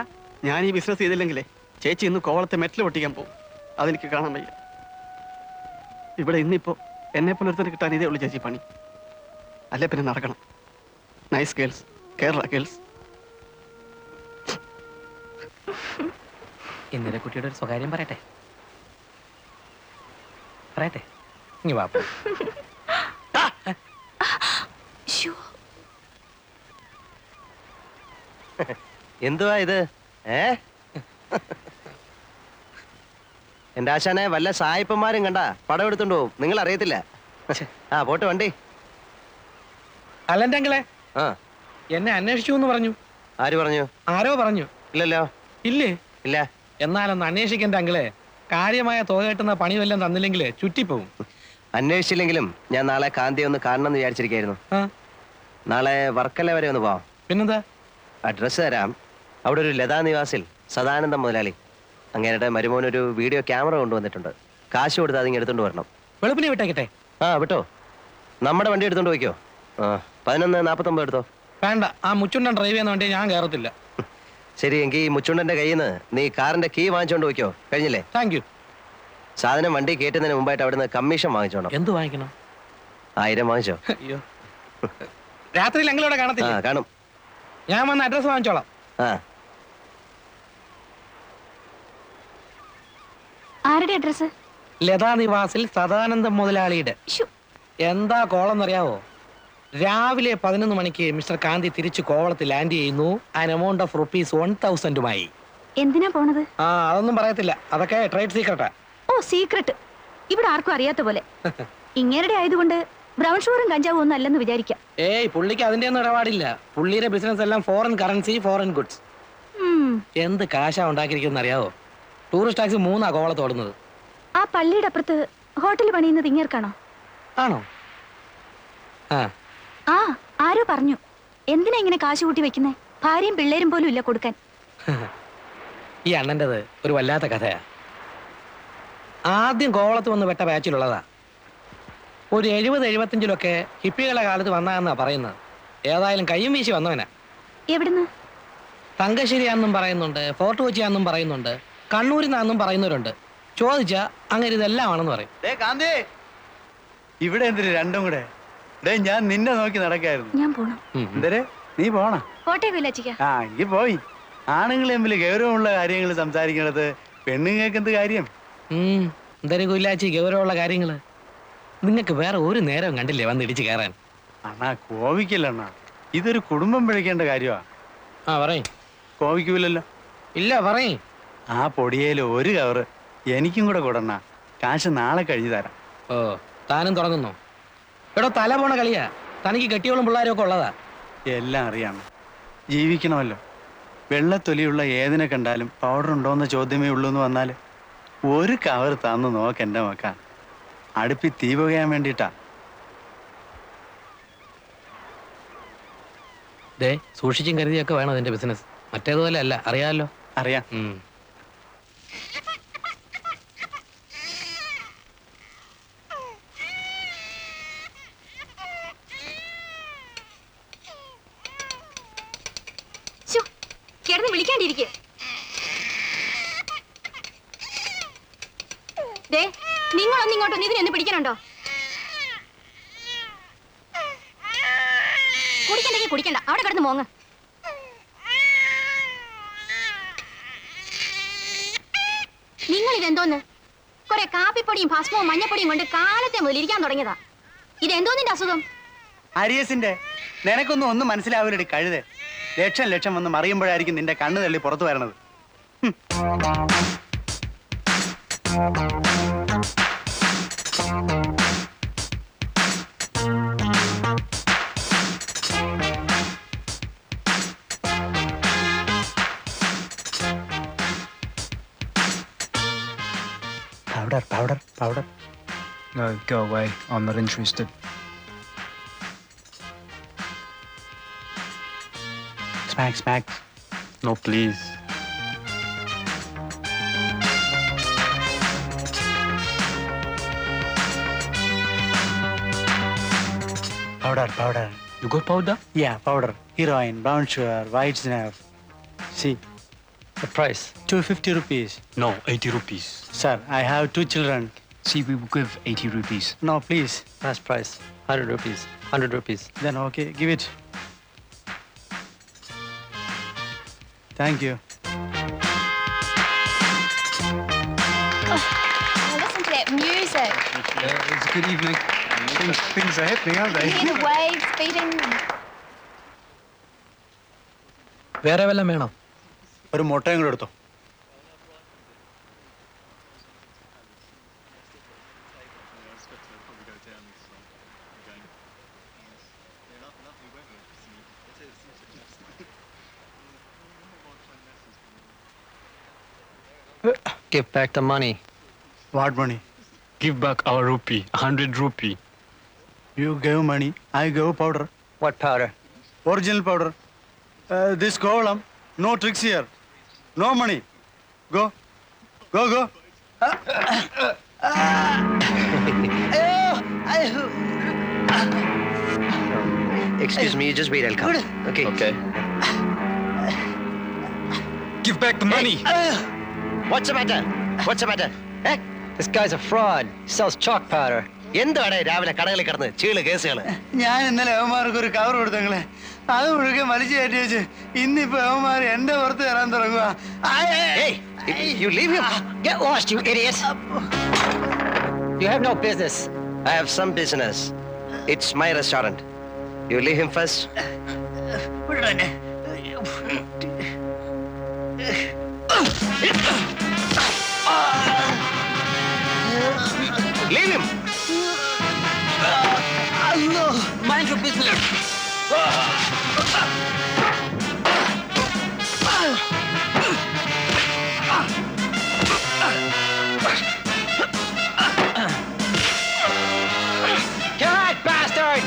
ഞാൻ ഈ ബിസിനസ് ചെയ്തില്ലെങ്കിലേ ചേച്ചി ഇന്ന് കോവളത്തെ മെറ്റൽ പൊട്ടിക്കാൻ പോകും. അതെനിക്ക് കാണാൻ വയ്യ. ഇവിടെ ഇന്നിപ്പോ എന്നെ പോലെ ഒരുത്തന്നെ കിട്ടാൻ ഇതേ ഉള്ളു ചേച്ചി പണി. അല്ലേ പിന്നെ നടക്കണം. Nice girls, Kerala girls. ഇന്നലെ കുട്ടിയുടെ ഒരു സ്വകാര്യം പറയട്ടെ. ഇനി വാ. എന്തുവാ ഇത്? എന്റെ ആശാനെ വല്ല സായിപ്പന്മാരും കണ്ട പടം എടുത്തോണ്ട് പോവും. നിങ്ങൾ അറിയത്തില്ല. ആ പോട്ടെ വണ്ടി. അല്ലെങ്കിലേ ആ എന്നെ അന്വേഷിച്ചു എന്ന് പറഞ്ഞു. ആര് പറഞ്ഞു? ആരോ പറഞ്ഞു. ഇല്ലല്ലോ. ഇല്ലേ? ഇല്ല. എന്നാലൊന്ന് അന്വേഷിക്കണ്ട അങ്കിളെ. കാര്യമായ തുക കിട്ടുന്ന പണി വല്ലതും തന്നില്ലെങ്കിൽ ചുറ്റിപ്പോവും. അന്വേഷിച്ചില്ലെങ്കിലും ഞാൻ നാളെ കാന്തിയെ ഒന്ന് കാണണം എന്ന് വിചാരിച്ചിരിക്കായിരുന്നു. നാളെ വർക്കല വരെ ഒന്ന് പോവാം. പിന്നെന്താ? അഡ്രസ്സ് തരാം. അവിടെ ഒരു ലതാ നിവാസിൽ സദാനന്ദം മുതലാളി അങ്ങേരുടെ മരുമോനൊരു വീഡിയോ ക്യാമറ കൊണ്ടുവന്നിട്ടുണ്ട്. കാശ് കൊടുത്ത് അതിങ്ങ് എടുത്തോണ്ട് വരണം. വെളുപ്പിനെ വിട്ടേക്കട്ടെ. ആ വിട്ടോ, നമ്മുടെ വണ്ടി എടുത്തോണ്ട് പോയിക്കോ. 11:49 എടുത്തോ. വേണ്ട, ആ മുച്ചുണ്ടൻ ഡ്രൈവ് ചെയ്യുന്ന വണ്ടി ഞാൻ കയറത്തില്ല. ശരി, എങ്കിൽ ഈ മുച്ചുണ്ടന്റെ കയ്യിൽ നിന്ന് നീ കാറിന്റെ കീ വാങ്ങിച്ചോണ്ട് പോയിക്കോ. കഴിഞ്ഞില്ലേ? Thank you. സാധനം വണ്ടി കയറ്റുന്നതിന് മുമ്പായിട്ട് അവിടുന്ന് കമ്മീഷൻ വാങ്ങിച്ചോണം. എന്ത് വാങ്ങിക്കണം? 1000 വാങ്ങിച്ചോ. അയ്യോ, രാത്രിയിൽ എങ്കിലൂടെ ആ കാണത്തില്ല. കാണും. ഞാൻ വന്ന് അഡ്രസ് വാങ്ങിച്ചോളാം. ആ ആരുടെ അഡ്രസ്? ലതാ നിവാസിൽ സദാനന്ദം മുതലാളിയുടെ. എന്താ കോളെന്നറിയാവോ? രാവിലെ 11 മണിക്ക് മിസ്റ്റർ കാന്തി തിരിച്ചു കോവളത്തിൽ ലാൻഡ് ചെയ്യുന്നു. ആൻ എമൗണ്ട് ഓഫ് ₹1000 എന്തിനാ പോണത്? ആ, അതൊന്നും പറയത്തില്ല, അതൊക്കെ ട്രേഡ് സീക്രട്ടാ. ഓ, സീക്രട്ട്. ഇവിടെ ആർക്കും അറിയാത്ത പോലെ. ഇങ്ങേരുടെ ആയതുകൊണ്ട് ബ്രൗൺ ഷുഗറും കഞ്ചാവും ഒന്നും അല്ലെന്ന് വിചാരിക്കാം. ഏയ്, പുള്ളിക്ക് അതിന്റെ ഒന്നും ഇടപാടില്ല. പുള്ളിയുടെ ബിസിനസ് എല്ലാം ഫോറിൻ കറൻസി, ഫോറിൻ ഗുഡ്സ്. എന്ത് കാശാ ഉണ്ടാക്കിയിരിക്കുന്ന അറിയാവോ? ടൂറിസ്റ്റ് ടാക്സി 3 കോവളത്ത് ഓടുന്നത്. ആ പള്ളിയുടെ അപ്പുറത്ത് ഹോട്ടൽ പണിയുന്നത് ഇങ്ങേർക്കാണോ? ആണോ? ആ, ആ, ആരോ പറഞ്ഞു. എന്തിനാ ഇങ്ങനെ കാശ് കൂട്ടി വെക്കുന്നേ? ഭാര്യയും പിള്ളേരും പോലും ഇല്ല കൊടുക്കാൻ. ഈ അണ്ണൻ്റെത് ഒരു വല്ലാത്ത കഥയാ. ആദ്യം കോവളത്ത് വന്ന് വെട്ട ബാച്ചിലുള്ളതാ. ഒരു 70-75 ഹിപ്പികളുടെ കാലത്ത് വന്നാന്നാ പറയുന്നത്. ഏതായാലും കയ്യും വീശി വന്നവനാ. എവിടുന്ന്? തങ്കശ്ശേരിയാന്നും പറയുന്നുണ്ട്, ഫോർട്ട് കൊച്ചിയാന്നും പറയുന്നുണ്ട്, കണ്ണൂരിൽ നിന്നാന്നും പറയുന്നവരുണ്ട്. ചോദിച്ചാ അങ്ങനെ ഇതെല്ലാം ആണെന്ന് പറയും. കാന്തി, ഇവിടെ എന്തിന് രണ്ടും കൂടെ? ഞാൻ നിന്നെ നോക്കി നടക്കായിരുന്നു. ഞാൻ പോണം. എന്തരെ നീ പോണ? കോട്ടയം വില്ലേജിക്ക. ആ, എങ്കിൽ പോയി. ആണുങ്ങൾ തമ്മിൽ ഗൗരവമുള്ള കാര്യങ്ങൾ സംസാരിക്കണത് പെണ്ണുങ്ങൾക്ക് എന്ത് കാര്യം? എന്തൊരു കുല്ലാച്ചി ഗൗരവമുള്ള കാര്യങ്ങള്. നിങ്ങൾക്ക് വേറെ ഒരു നേരം കണ്ടില്ലേ വന്ന് ഇടിച്ച് കയറാൻ? അണ്ണാ കോപിക്കില്ലണ്ണ, ഇതൊരു കുടുംബം പിഴയ്ക്കേണ്ട കാര്യമാ. ആ, പറയും. കോപിക്കൂലല്ലോ? ഇല്ല, പറയും. ആ പൊടിയേല് ഒരു കവറ് എനിക്കും കൂടെ കൊടുണ്ണ. കാശ് നാളെ കഴിഞ്ഞു തരാം. ഓ, താനും തുടങ്ങുന്നു. എടോ, തല പോണ കളിയാ. തനിക്ക് കെട്ടിയോളും പിള്ളേരും ഒക്കെ ഉള്ളതാ. എല്ലാം അറിയാം, ജീവിക്കണമല്ലോ. വെള്ളത്തൊലിയുള്ള ഏതിനെ കണ്ടാലും പൗഡർ ഉണ്ടോയെന്ന ചോദ്യമേ ഉള്ളൂ എന്ന് വന്നാൽ ഒരു കവർ തന്നു നോക്കെൻ്റെ മക്ക. അടുപ്പി തീ പുകയാൻ വേണ്ടിയിട്ടാ. ദേ, സൂക്ഷിച്ചും കരുതിയൊക്കെ വേണം അതിന്റെ ബിസിനസ്. മറ്റേതുപോലെ അല്ല, അറിയാമല്ലോ. അറിയാം. കിടന്ന് വിളിക്കാണ്ടിരിക്കെ. നിങ്ങളൊന്നും ഇങ്ങോട്ടൊന്നും ഇതിനെന്ന് പിടിക്കണുണ്ടോ? കുടിക്കണ്ടെങ്കിൽ കുടിക്കണ്ട, അവിടെ കിടന്ന് മോങ്ങ. നിങ്ങൾ ഇതെന്തോന്ന്? കുറെ കാപ്പിപ്പൊടിയും ഭസ്മവും മഞ്ഞപ്പൊടിയും കൊണ്ട് കാലത്തെ മുതൽ ഇരിക്കാൻ തുടങ്ങിയതാ. ഇതെന്തോന്നിന്റെ അസുഖം? അരിയസിന്റെ. നിനക്കൊന്നും ഒന്നും മനസ്സിലാവില്ലടി കഴുതേ. ലക്ഷം വന്ന് മറിയുമ്പോഴായിരിക്കും നിന്റെ കണ്ണ് തള്ളി പുറത്തു വരണത്. Powder. No, go away. I'm not interested. Smack. No, please. Powder. You got powder? Yeah, powder. Heroin, brown sugar, white snuff. See, The price? 250 rupees. No, 80 rupees. Sir, I have 2 children. See, we will give 80 rupees. No, please. Last price. 100 rupees. 100 rupees. Then okay, give it. Thank you. Listen to that music. It's a good evening. Things are happening, aren't they? You hear the waves beating. വേറെ വല്ലതും വേണം? ഒരു മുട്ടയും കൂടെ എടുത്തോ. Give back the money. What money? Give back our rupee. 100 rupee. You gave money, I gave powder. What powder? Original powder. This Kovalam, no tricks here. No money. Go. Excuse me, you just wait, I'll come. Okay. Okay. Give back the money. What's the matter? What's the matter? Eh? This guy's a fraud. He sells chalk powder. എന്താണ് രാവിലെ കടകളിൽ കിടന്ന് ചീള് കേസുകള്? ഞാൻ ഇന്നലെ അവന്മാർക്ക് ഒരു cover കൊടുത്തങ്ങളെ, അത് മുഴുവൻ വലിച്ചു കയറ്റി വെച്ച് ഇന്നിപ്പോ അവന്മാർ എന്റെ പുറത്ത് തരാൻ തുടങ്ങുക. Hey, you leave him. Get lost, you idiot! You have no business. I have some business. It's my restaurant. You leave him first. Leave him. Mind your business. God, bastard!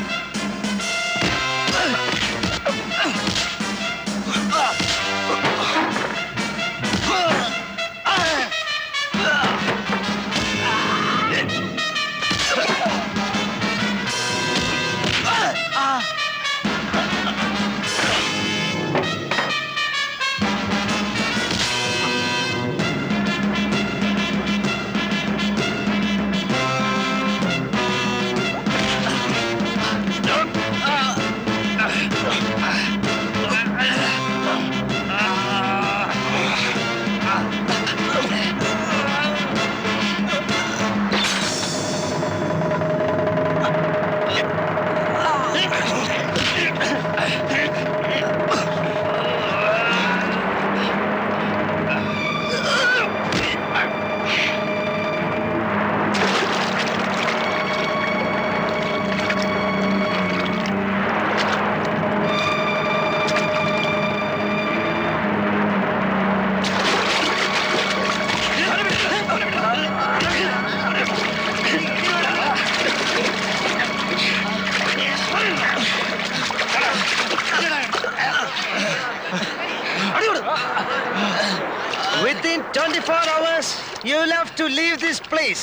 Within 24 hours, you'll have to leave this place,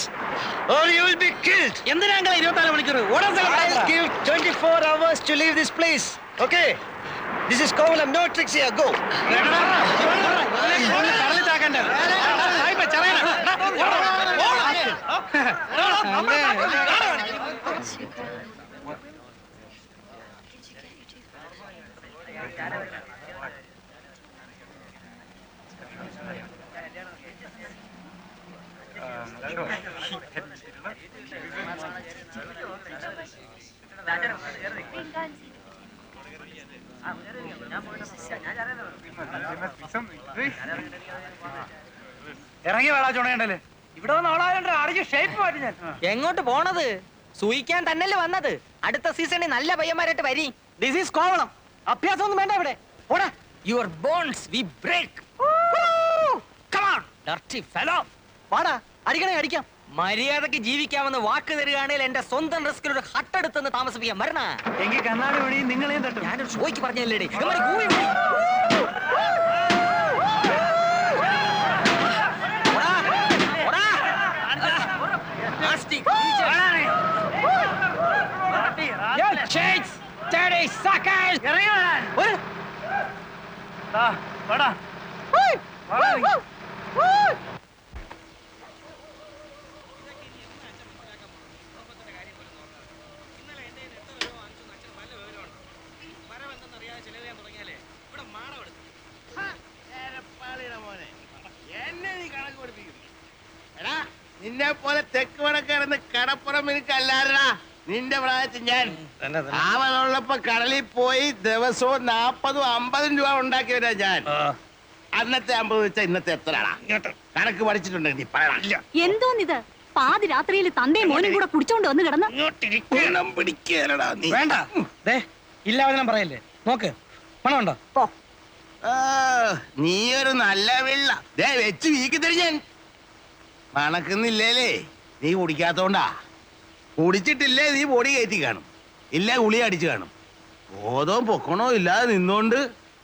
or you will be killed. എന്തിനാ 24 മണിക്കൂർ ഓടാൻ I'll give 24 hours to leave this place. Okay? This is Kovalam. No tricks here. Go. കടലിൽ താക്കണ്ടേ ഇറങ്ങി വേളാ ചുണയണ്ടല്ലേ, ഇവിടെ വന്ന് ഓളാകണ്ട അടിച്ച് shape മാറ്റി ഞാൻ. എങ്ങോട്ട് പോണത്? സൂയിക്കാൻ തന്നെയല്ലേ വന്നത്? അടുത്ത സീസണിൽ നല്ല പയ്യന്മാരായിട്ട് വരി. This is Kovalam. അഭ്യാസം ഒന്നും വേണ്ട ഇവിടെ. ഓടാ. Your bones we break. Come on dirty fellow. വാടാ, അടിക്കണേ അടിക്കാം. മര്യാദക്ക് ജീവിക്കാമെന്ന് വാക്ക് തരികയാണെങ്കിൽ എന്റെ സ്വന്തം റിസ്കിൽ ഒരു ഹട്ടെടുത്തെന്ന് താമസിപ്പിക്കാൻ വരണ. എങ്കിൽ കണ്ണാടി വഴി നിങ്ങളെയും തട്ടും. ഞാനൊരു ഷോയ്ക്ക് പറഞ്ഞല്ലേ. നിന്നെ പോലെ തെക്ക് വടക്കാരെന്ന് കടപ്പുറം എനിക്കല്ലാരടാ. നിന്റെ പ്രായത്തിൽ ഞാൻ ആവലുള്ളപ്പോ കടലിൽ പോയി ദിവസവും 40 50 രൂപ ഉണ്ടാക്കിയവരാ ഞാൻ. അന്നത്തെ 50 വെച്ചാ ഇന്നത്തെ എത്രയാടാ? കണക്ക് പഠിച്ചിട്ടുണ്ടെങ്കിൽ നീ പറയണം. എന്തോന്നിത്? പാതി രാത്രിയിൽ തന്തയും മോനും കൂടെ കുടിച്ചോണ്ട് വന്ന് കിടന്ന് പിടിക്കലടാ നീ. വേണ്ട ഇല്ലാവചനം പറയല്ലേ. നോക്ക് പണമുണ്ടോ? നീ ഒരു നല്ല വെള്ള വെച്ച് വീക്കി തരും ഞാൻ. മണക്കുന്നില്ലേലേ, നീ കുടിക്കാത്തോണ്ടാ. കുടിച്ചിട്ടില്ലേ നീ പൊടി കയറ്റി കാണും, ഇല്ല ഗുളി അടിച്ചു കാണും. ബോധവും പൊക്കണോ ഇല്ലാതെ നിന്നോണ്ട്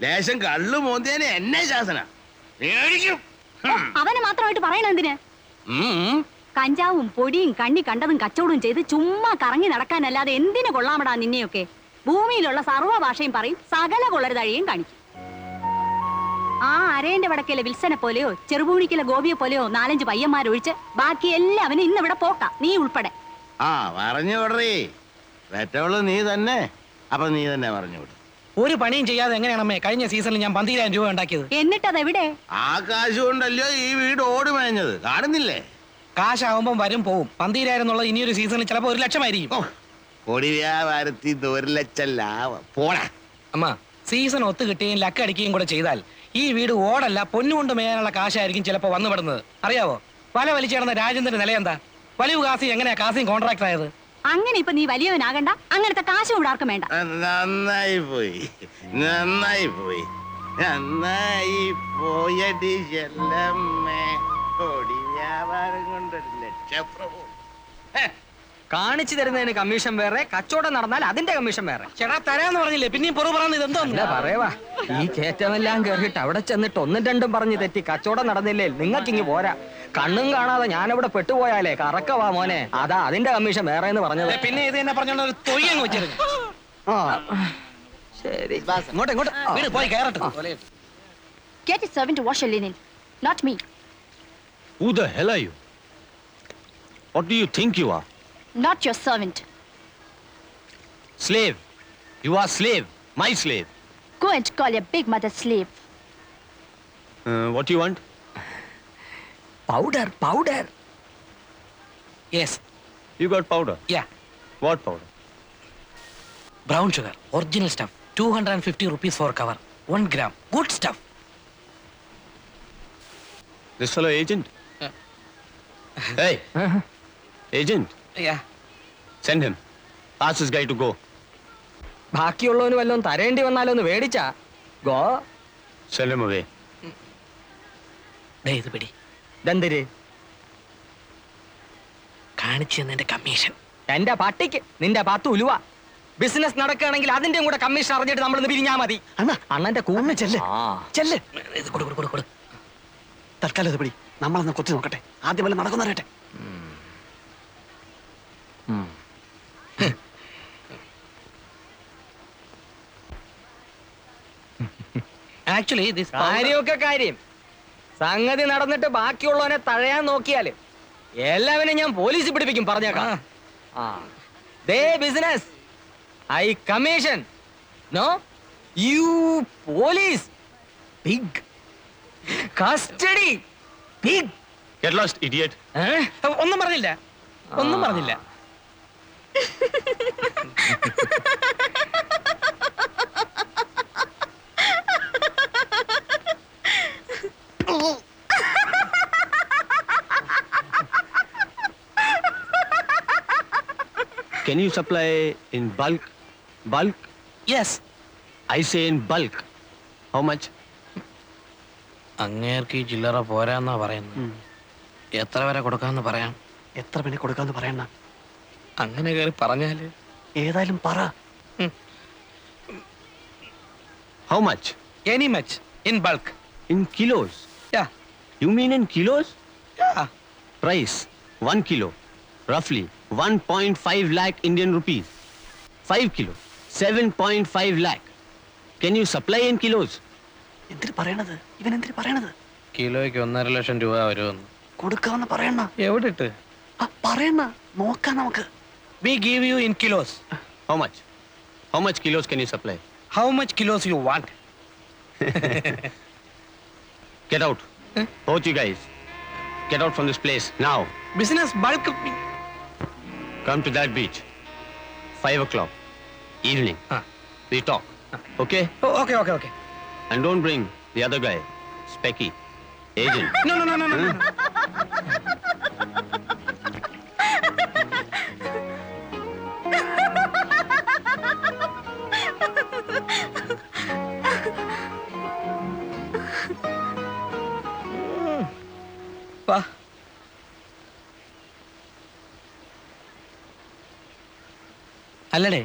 ലേശം കള്ളു മോന്തേനെ എന്നെ ശാസന. അവനെ മാത്രമായിട്ട് പറയണ എന്തിന്? കഞ്ചാവും പൊടിയും കണ്ണി കണ്ടതും കച്ചവടവും ചെയ്ത് ചുമ്മാ കറങ്ങി നടക്കാനല്ലാതെ എന്തിനു കൊള്ളാമടാ നിന്നെയൊക്കെ? ഭൂമിയിലുള്ള സർവ്വ ഭാഷയും പറയും, സകല കൊള്ളരുതഴിയും കാണിക്കും. ആ അരേന്റെ വടക്കേലെ വിൽസനെ പോലെയോ ചെറുപൂണിക്കിലെ ഗോപിയെ പോലെയോ 4-5 പയ്യന്മാരൊഴിച്ച് ബാക്കി എല്ലാവനും ഇന്നിവിടെ പോക്ക, നീ ഉൾപ്പെടെ. ആ പറഞ്ഞു വിടറി, പെറ്റവള് നീ തന്നെ. അപ്പൊ നീ തന്നെ പറഞ്ഞു വിടും. ഒരു പണിയും ചെയ്യാതെ എങ്ങനെയാണമ്മേ കഴിഞ്ഞ സീസണിൽ ഞാൻ 12,000 രൂപ ഉണ്ടാക്കിയത്? എന്നിട്ടതെവിടെ? ആ കാശ് കൊണ്ടല്ലോ ഈ വീട് ഓടി മേഞ്ഞത്, കാണുന്നില്ലേ? കാശാവുമ്പം വരും പോവും. 12,000 എന്നുള്ളത് ഇനിയൊരു സീസണിൽ ചിലപ്പോൾ 1 ലക്ഷമായിരിക്കും. പൊടി വ്യാപാരത്തിൽ 1 ലക്ഷം ലാഭം പോടാ. അമ്മ, സീസൺ ഒത്തു കിട്ടുകയും ലക്ക് അടിക്കുകയും കൂടെ ചെയ്താൽ ഈ വീട് ഓടല്ല പൊന്നുകൊണ്ട് മേയാനുള്ള കാശായിരിക്കും ചിലപ്പോൾ വന്നുപെടുന്നത്. അറിയാവോ? വല വലിച്ചു കിടന്ന രാജേന്ദ്രന്റെ നില എന്താ? വലിയ കാസി എങ്ങനെയാ കാസിയും കോൺട്രാക്ടർ ആയത്? അങ്ങനെ ഇപ്പൊ നീ വലിയവനാകണ്ട, അങ്ങനത്തെ കാശും ഇവിടെ ആർക്കും വേണ്ട. നന്നായി പോയി, നന്നായി പോയി, നന്നായി പോയടി ചെല്ലമ്മേ. പൊടി വ്യാപാരം കൊണ്ട് 1 ലക്ഷം പ്രഭു. കാണിച്ചു തരുന്നതിന് കമ്മീഷൻ വേറെ, കച്ചവടം നടന്നാൽ അതിന്റെ കമ്മീഷൻ വേറെ. ചേട്ടാ തരാന്ന് പറഞ്ഞില്ലേ, പിന്നെയും പുറു പറയുന്നത് ഇതെന്തോ? അല്ല പറയവാ, ഈ കയറ്റമെല്ലാം കേറിയിട്ട് അവിടെ ചെന്നിട്ട് 1-2 പറഞ്ഞ് തെറ്റി കച്ചവടം നടന്നില്ലേ നിങ്ങൾക്കിങ്ങ് പോരാ. കണ്ണും കാണാതെ ഞാനിവിടെ പെട്ടുപോയാലേ കറക്കവാ മോനെ. അതാ അതിന്റെ കമ്മീഷൻ വേറെ എന്ന് പറഞ്ഞത്. പിന്നെ ഇത് തന്നെ പറഞ്ഞോണ്ട് ഒരു തൊയ്യങ്ങ് വെച്ചിരുന്നു. ശരി, ഇങ്ങോട്ട് ഇങ്ങോട്ട് വീട് പോയി കയറട്ടെ. Get a servant to wash your linen, not me. Who the hell are you? What do you think you are? Not your servant. Slave. You are slave. My slave. Go and call your big mother slave. What do you want? Powder. Yes, You got powder. Yeah, What powder? Brown sugar, original stuff, 250 rupees for cover, 1 gram, good stuff. This fellow agent? Hey, agent. Yeah, Send him. Ask this guy to go. ബാക്കിയുള്ളവന് വല്ലതും തരേണ്ടി വന്നാലോ ഒന്ന് മേടിച്ചാ go. Send him away. ദേ ഇത് പിടി. ദന്തര് കാണിച്ചു തന്നതിന്റെ commission. എന്റെ പട്ടിക്ക് നിന്റെ 10 ഉലുവ. ബിസിനസ് നടക്കുകയാണെങ്കിൽ അതിന്റെയും കൂടെ കമ്മീഷൻ അറിഞ്ഞിട്ട് നമ്മളൊന്ന് പിരിഞ്ഞാ മതി. അണ്ണന്റെ കൂന്ന് ചെല്ല്. ഇത് കൊടു. തൽക്കാലം ഇത് പിടി, നമ്മളൊന്ന് കൊത്തി നോക്കട്ടെ. ആദ്യം വല്ല നടക്കുന്നറിയട്ടെ. ആക്ച്വലി കാര്യമൊക്കെ കാര്യം. സംഗതി നടന്നിട്ട് ബാക്കിയുള്ളവനെ തഴയാൻ നോക്കിയാല് എല്ലാവരും ഞാൻ പോലീസിൽ പിടിപ്പിക്കും പറഞ്ഞേക്കാം. ദേ business, I commission, no you police. Big custody, big. Get lost, idiot. ഒന്നും പറഞ്ഞില്ല. Can you supply in bulk? Bulk? Yes. I say in bulk. How much? അങ്ങേർക്ക് ഈ ചില്ലറ പോരാന്നാ പറയുന്നത്. എത്ര വരെ കൊടുക്കാന്ന് പറയാം? എത്ര പിന്നെ കൊടുക്കാന്ന് പറയണ്ട. അങ്ങനെ കയറി പറഞ്ഞാല് ഏതായാലും പറ. How much? Any much in bulk. In kilos. Yeah, You mean in kilos? Yeah. Price 1 kilo, roughly 1.5 lakh Indian rupees. 5 kilo, 7.5 lakh. Can you supply in kilos? എന്തിനു പറയണത്? ഇവൻ എന്തിനു പറയണത്? കിലോയ്ക്ക് 1.5 ലക്ഷം രൂപ വരുമെന്ന്. കൊടുക്കാന്ന് പറയണ. എവിടെ ഇട്ട്? പറയണ, നോക്കാം നമുക്ക്. We give you in kilos. How much? How much kilos can you supply? How much kilos you want? Get out. Both you guys. Get out from this place now. Business bulk. Come to that beach. 5 o'clock. Evening. We talk. Okay? Oh, okay. And don't bring the other guy. Specky. Agent. No. അല്ലടേ,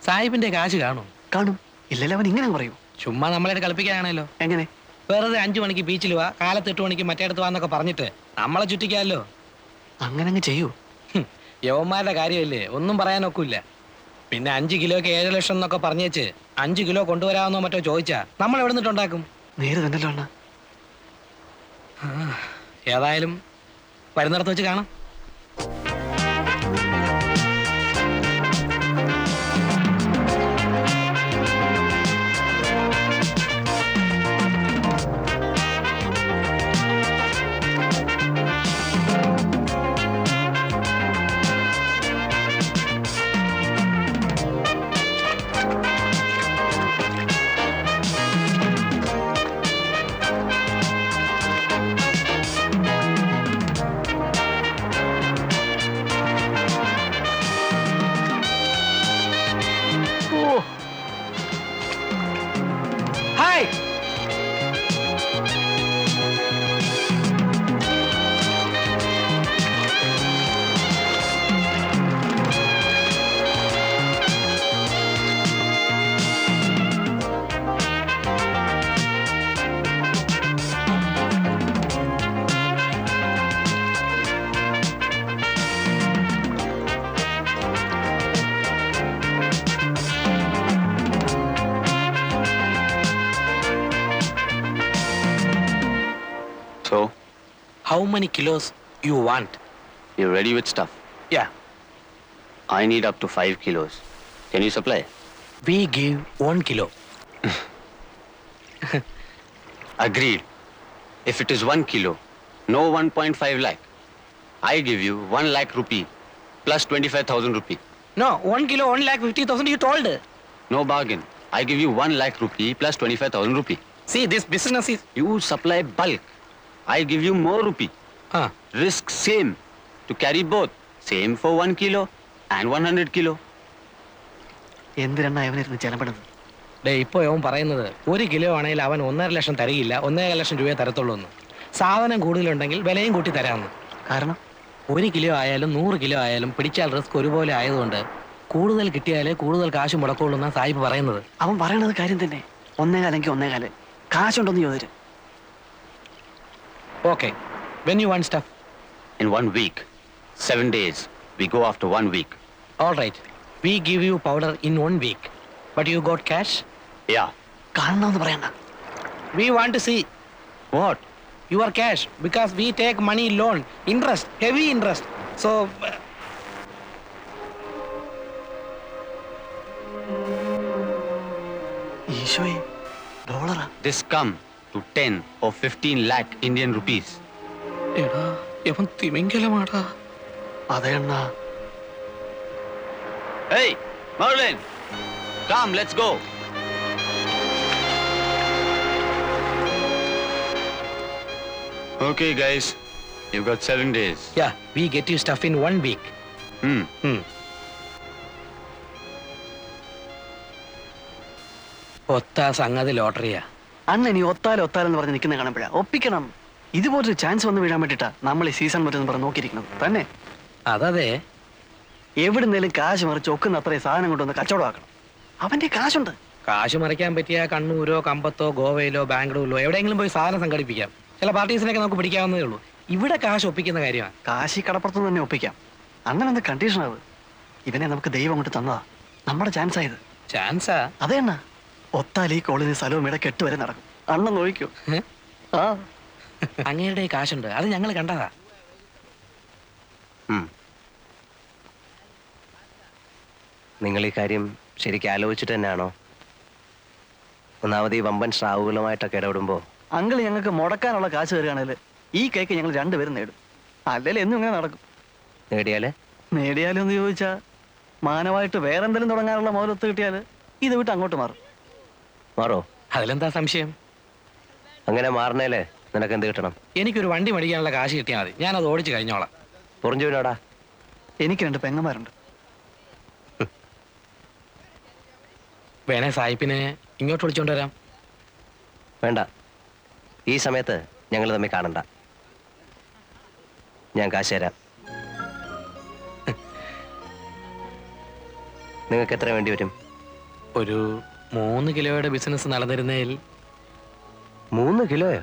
സാഹിബിന്റെ കാശ് കാണും. കാണും. ഇല്ലല്ലോ, അവൻ ഇങ്ങനെ പറയൂ. ചുമ്മാ നമ്മളെ കളിപ്പിക്കാനാണല്ലോ. എങ്ങനെ? വെറുതെ 5 മണിക്ക് ബീച്ചിൽ വാ, കാലത്ത് 8 മണിക്ക് മറ്റേടത്ത് വാന്നൊക്കെ പറഞ്ഞിട്ട് നമ്മളെ ചുറ്റിക്കാമല്ലോ. അങ്ങനെ അങ്ങ് ചെയ്യൂ. യവന്മാരുടെ കാര്യമല്ലേ, ഒന്നും പറയാനൊക്കില്ല. പിന്നെ 5 കിലോയ്ക്ക് 7 ലക്ഷം എന്നൊക്കെ പറഞ്ഞേച്ച് 5 കിലോ കൊണ്ടുവരാമെന്നോ മറ്റോ ചോദിച്ചാ നമ്മൾ എവിടെ നിന്നിട്ടുണ്ടാക്കും? നേരെ തന്നെയല്ലോ അണ്ണ. ഏതായാലും വരുന്നിടത്ത് വെച്ച് കാണാം. Hi. So, How many kilos you want? you're ready with stuff? Yeah, I need up to 5 kilos. Can you supply? we give 1 kilo. Agreed. If it is 1 kilo, no 1.5 lakh. I give you 1 lakh rupee plus 25,000 rupee. No, 1 kilo 1,50,000 you told. No bargain. I give you 1 lakh rupee plus 25,000 rupee. See, this business is... You supply bulk. I give you more rupee. Risk same. To carry both. Same for 1 kilo and 100 kilo. എന്തിനാ അവനിരുന്ന് ചെലപ്പെടുന്നത്? Day, ഇപ്പോൾ അവൻ പറയുന്നത് 1 kilo ആണെങ്കിൽ അവൻ 1.5 ലക്ഷം തരികയില്ല, 1.5 ലക്ഷം രൂപയെ തരത്തുള്ളൂ എന്ന്. സാധനം കൂടുതലുണ്ടെങ്കിൽ വിലയും കൂട്ടി തരാമെന്ന്. കാരണം 1 കിലോ ആയാലും 100 കിലോ ആയാലും പിടിച്ചാൽ റിസ്ക് ഒരുപോലെ ആയതുകൊണ്ട് കൂടുതൽ കിട്ടിയാലേ കൂടുതൽ കാശ് മുടക്കുള്ളൂ എന്നാണ് സാഹിബ് പറയുന്നത്. അവൻ പറയണത് കാര്യം തന്നെ. 1.25 1.25 കാശുണ്ടോന്ന് ചോദിച്ചു. Okay, when you want stuff? In 1 week. 7 days. We go after 1 week. All right, we give you powder in 1 week. But you got cash? Yeah. കാണണമെന്ന് പറയണ്ട. We want to see What? your cash because we take money loan, interest, heavy interest. So ഈശോയെ, ഡോളറാ? This come to 10 or 15 lakh Indian rupees. എടാ, ഇവൻ തിമിംഗലമാടാ. അതെ അണ്ണാ. Hey, Merlin! Come, let's go. Okay, guys. You've got 7 days. Yeah, we get you stuff in 1 week. ഒത്ത സംഗതി ലോട്ടറിയാ. അണ്ണ നീ ഒത്താലെന്ന് പറഞ്ഞ് നിൽക്കുന്ന കാണുമ്പോഴാ ഒപ്പിക്കണം. ഇതുപോലൊരു ചാൻസ് വന്ന് വീഴാൻ വേണ്ടിട്ടാ നമ്മൾ ഈ സീസൺ മറ്റെന്ന് പറഞ്ഞ് നോക്കിയിരിക്കുന്നത് തന്നെ. അതതെ, എവിടുന്നേലും കാശ് മറിച്ച് ഒക്കുന്ന അത്രയും സാധനം കൊണ്ടുവന്ന് കച്ചവടമാക്കണം. അവന്റെ കാശുണ്ട്. കാശ് മറിക്കാൻ പറ്റിയ കണ്ണൂരോ കമ്പത്തോ ഗോവയിലോ ബാംഗ്ലൂരിലോ എവിടെയെങ്കിലും പോയി സാധനം സംഘടിപ്പിക്കാം. ചില പാർട്ടീസിനൊക്കെ നമുക്ക് പിടിക്കാവുന്നതേ ഉള്ളൂ. ഇവിടെ കാശ് ഒപ്പിക്കുന്ന കാര്യമാണ്. കാശി കടപ്പുറത്ത് തന്നെ ഒപ്പിക്കാം. അങ്ങനെ എന്ത് കണ്ടീഷനാത്? ഇവനെ നമുക്ക് ദൈവം കൊണ്ട് തന്നതാ. നമ്മുടെ ചാൻസ് ആയത്. ചാൻസാ? അതെ അണ്ണ. ഒത്താൽ ഈ കോളേജ് സ്ഥലവും ഇവിടെ കെട്ടുവരെ നടക്കും. അണ്ണൻ നോക്കിക്കോ. ആ, അങ്ങയുടെ കാശുണ്ട്, അത് ഞങ്ങൾ കണ്ടതാ. നിങ്ങൾ ഈ കാര്യം ശരിക്കും ആലോചിച്ചിട്ട് തന്നെയാണോ? ഒന്നാമത് ഈ വമ്പൻ സ്രാവുകളുമായിട്ടൊക്കെ ഇടപെടുമ്പോൾ അങ്കിൾ ഞങ്ങൾക്ക് മുടക്കാനുള്ള കാശ് തരികയാണെങ്കിൽ ഈ കേക്ക് ഞങ്ങൾ രണ്ടുപേരും നേടും. അല്ലെങ്കിൽ എന്നും ഇങ്ങനെ നടക്കും. നേടിയാലെന്ന് ചോദിച്ചാ മാനമായിട്ട് വേറെന്തെങ്കിലും തുടങ്ങാനുള്ള മുതലൊത്ത് കിട്ടിയാൽ ഇത് വിട്ട് അങ്ങോട്ട് മാറോ? അതിലെന്താ സംശയം? അങ്ങനെ മാറണേലേ നിനക്ക് എന്ത് കിട്ടണം? എനിക്കൊരു വണ്ടി മേടിക്കാനുള്ള കാശ് കിട്ടിയാൽ മതി, ഞാനത് ഓടിച്ച് കഴിഞ്ഞോളാം. പൊറിഞ്ചുവിനോടാ? എനിക്ക് 2 പെങ്ങന്മാരുണ്ട്. വേണേ സായിപ്പിനെ ഇങ്ങോട്ട് വിളിച്ചോണ്ട് വരാം. വേണ്ട, ഈ സമയത്ത് ഞങ്ങൾ തമ്മിൽ കാണണ്ട. ഞാൻ കാശ് തരാം. നിങ്ങൾക്ക് എത്ര വേണ്ടി വരും? ഒരു 3 കിലോയുടെ ബിസിനസ് നടന്നിരുന്നതിൽ. 3 കിലോയോ?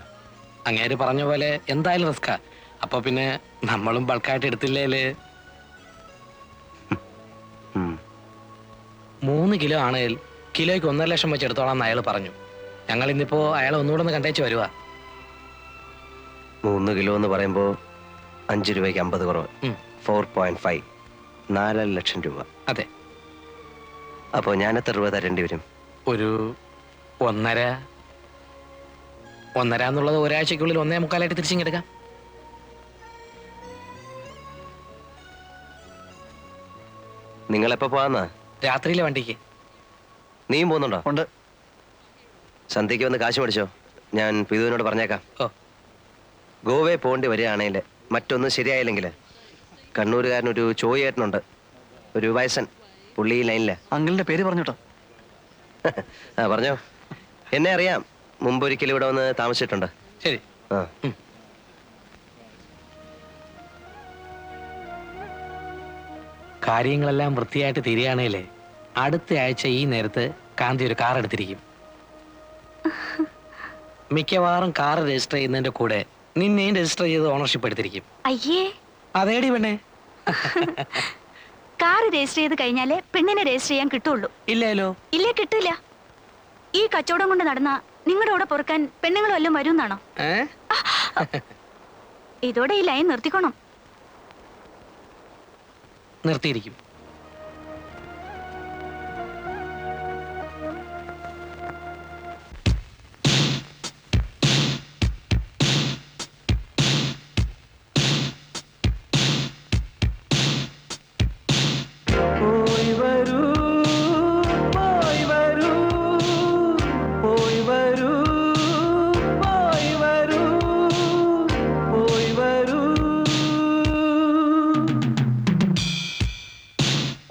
അങ്ങേര് പറഞ്ഞ പോലെ എന്തായാലും റിസ്കാ. അപ്പൊ പിന്നെ നമ്മളും ബൾക്കായിട്ട് എടുത്തില്ലേല്. 3 കിലോ ആണെങ്കിൽ കിലോയ്ക്ക് 1.5 ലക്ഷം വെച്ച് എടുത്തോളാം എന്ന് അയാൾ പറഞ്ഞു. ഞങ്ങൾ ഇന്നിപ്പോ അയാളെ ഒന്നുകൂടെ ഒന്ന് കണ്ടേച്ച് വരുവാ. 3 കിലോ എന്ന് പറയുമ്പോൾ 5 രൂപയ്ക്ക് 50 കുറവ്. 4.5 4 ലക്ഷം രൂപ. അതെ. അപ്പോൾ ഞാൻ എത്ര രൂപ തരേണ്ടി വരും? ഒരു 1.5 എന്നുള്ളത് ഒരാഴ്ചക്കുള്ളിൽ 1.25 തിരിച്ചിങ്ങെടുക്കാം. നിങ്ങളെപ്പോ പോവാന്നാ? രാത്രിയിലെ വണ്ടിക്ക്. നീയും പോകുന്നുണ്ടോ? ഉണ്ട്. സന്ധ്യയ്ക്ക് വന്ന് കാശ് മേടിച്ചോ, ഞാൻ പിതുവിനോട് പറഞ്ഞേക്കാം. ഓ. ഗോവയിൽ പോകേണ്ടി വരികയാണെങ്കിൽ മറ്റൊന്നും ശരിയായില്ലെങ്കിൽ കണ്ണൂരുകാരനൊരു ചോയേട്ടനുണ്ട്, ഒരു വയസ്സൻ, പുള്ളി ലൈനില്ല. അങ്കിളിന്റെ പേര് പറഞ്ഞോട്ടോ. ആ പറഞ്ഞോ. എന്നെ അറിയാം, മുമ്പൊരിക്കലും ഇവിടെ വന്ന് താമസിച്ചിട്ടുണ്ട്. ശരി. ആ. കാര്യങ്ങളെല്ലാം വൃത്തിയായിട്ട് തീരുകയാണേലേ അടുത്ത ആഴ്ച ഈ നേരത്ത് കാന്തി ഒരു കാർ എടുത്തിരിക്കും. മിക്കവാറും കാർ രജിസ്റ്റർ ചെയ്യുന്നതിന്റെ കൂടെ നിന്നെയും രജിസ്റ്റർ ചെയ്ത് ഓണർഷിപ്പ് എടുത്തിരിക്കും. അയ്യേ, അതേടി പെണ്ണേ. കാർ രജിസ്റ്റർ ചെയ്ത് കഴിഞ്ഞാലേ പെണ്ണിനെ രജിസ്റ്റർ ചെയ്യാൻ കിട്ടുള്ളൂ. ഇല്ലല്ലോ. ഇല്ലേ, കിട്ടില്ല. ഈ കച്ചവടം കൊണ്ട് നടന്ന നിങ്ങളുടെ കൂടെ പൊറുക്കാൻ പെണ്ണുങ്ങളും എല്ലാം വരുമെന്നാണോ? ഇതോടെ ഈ ലൈൻ നിർത്തിക്കോണം. നിർത്തിയിരിക്കും.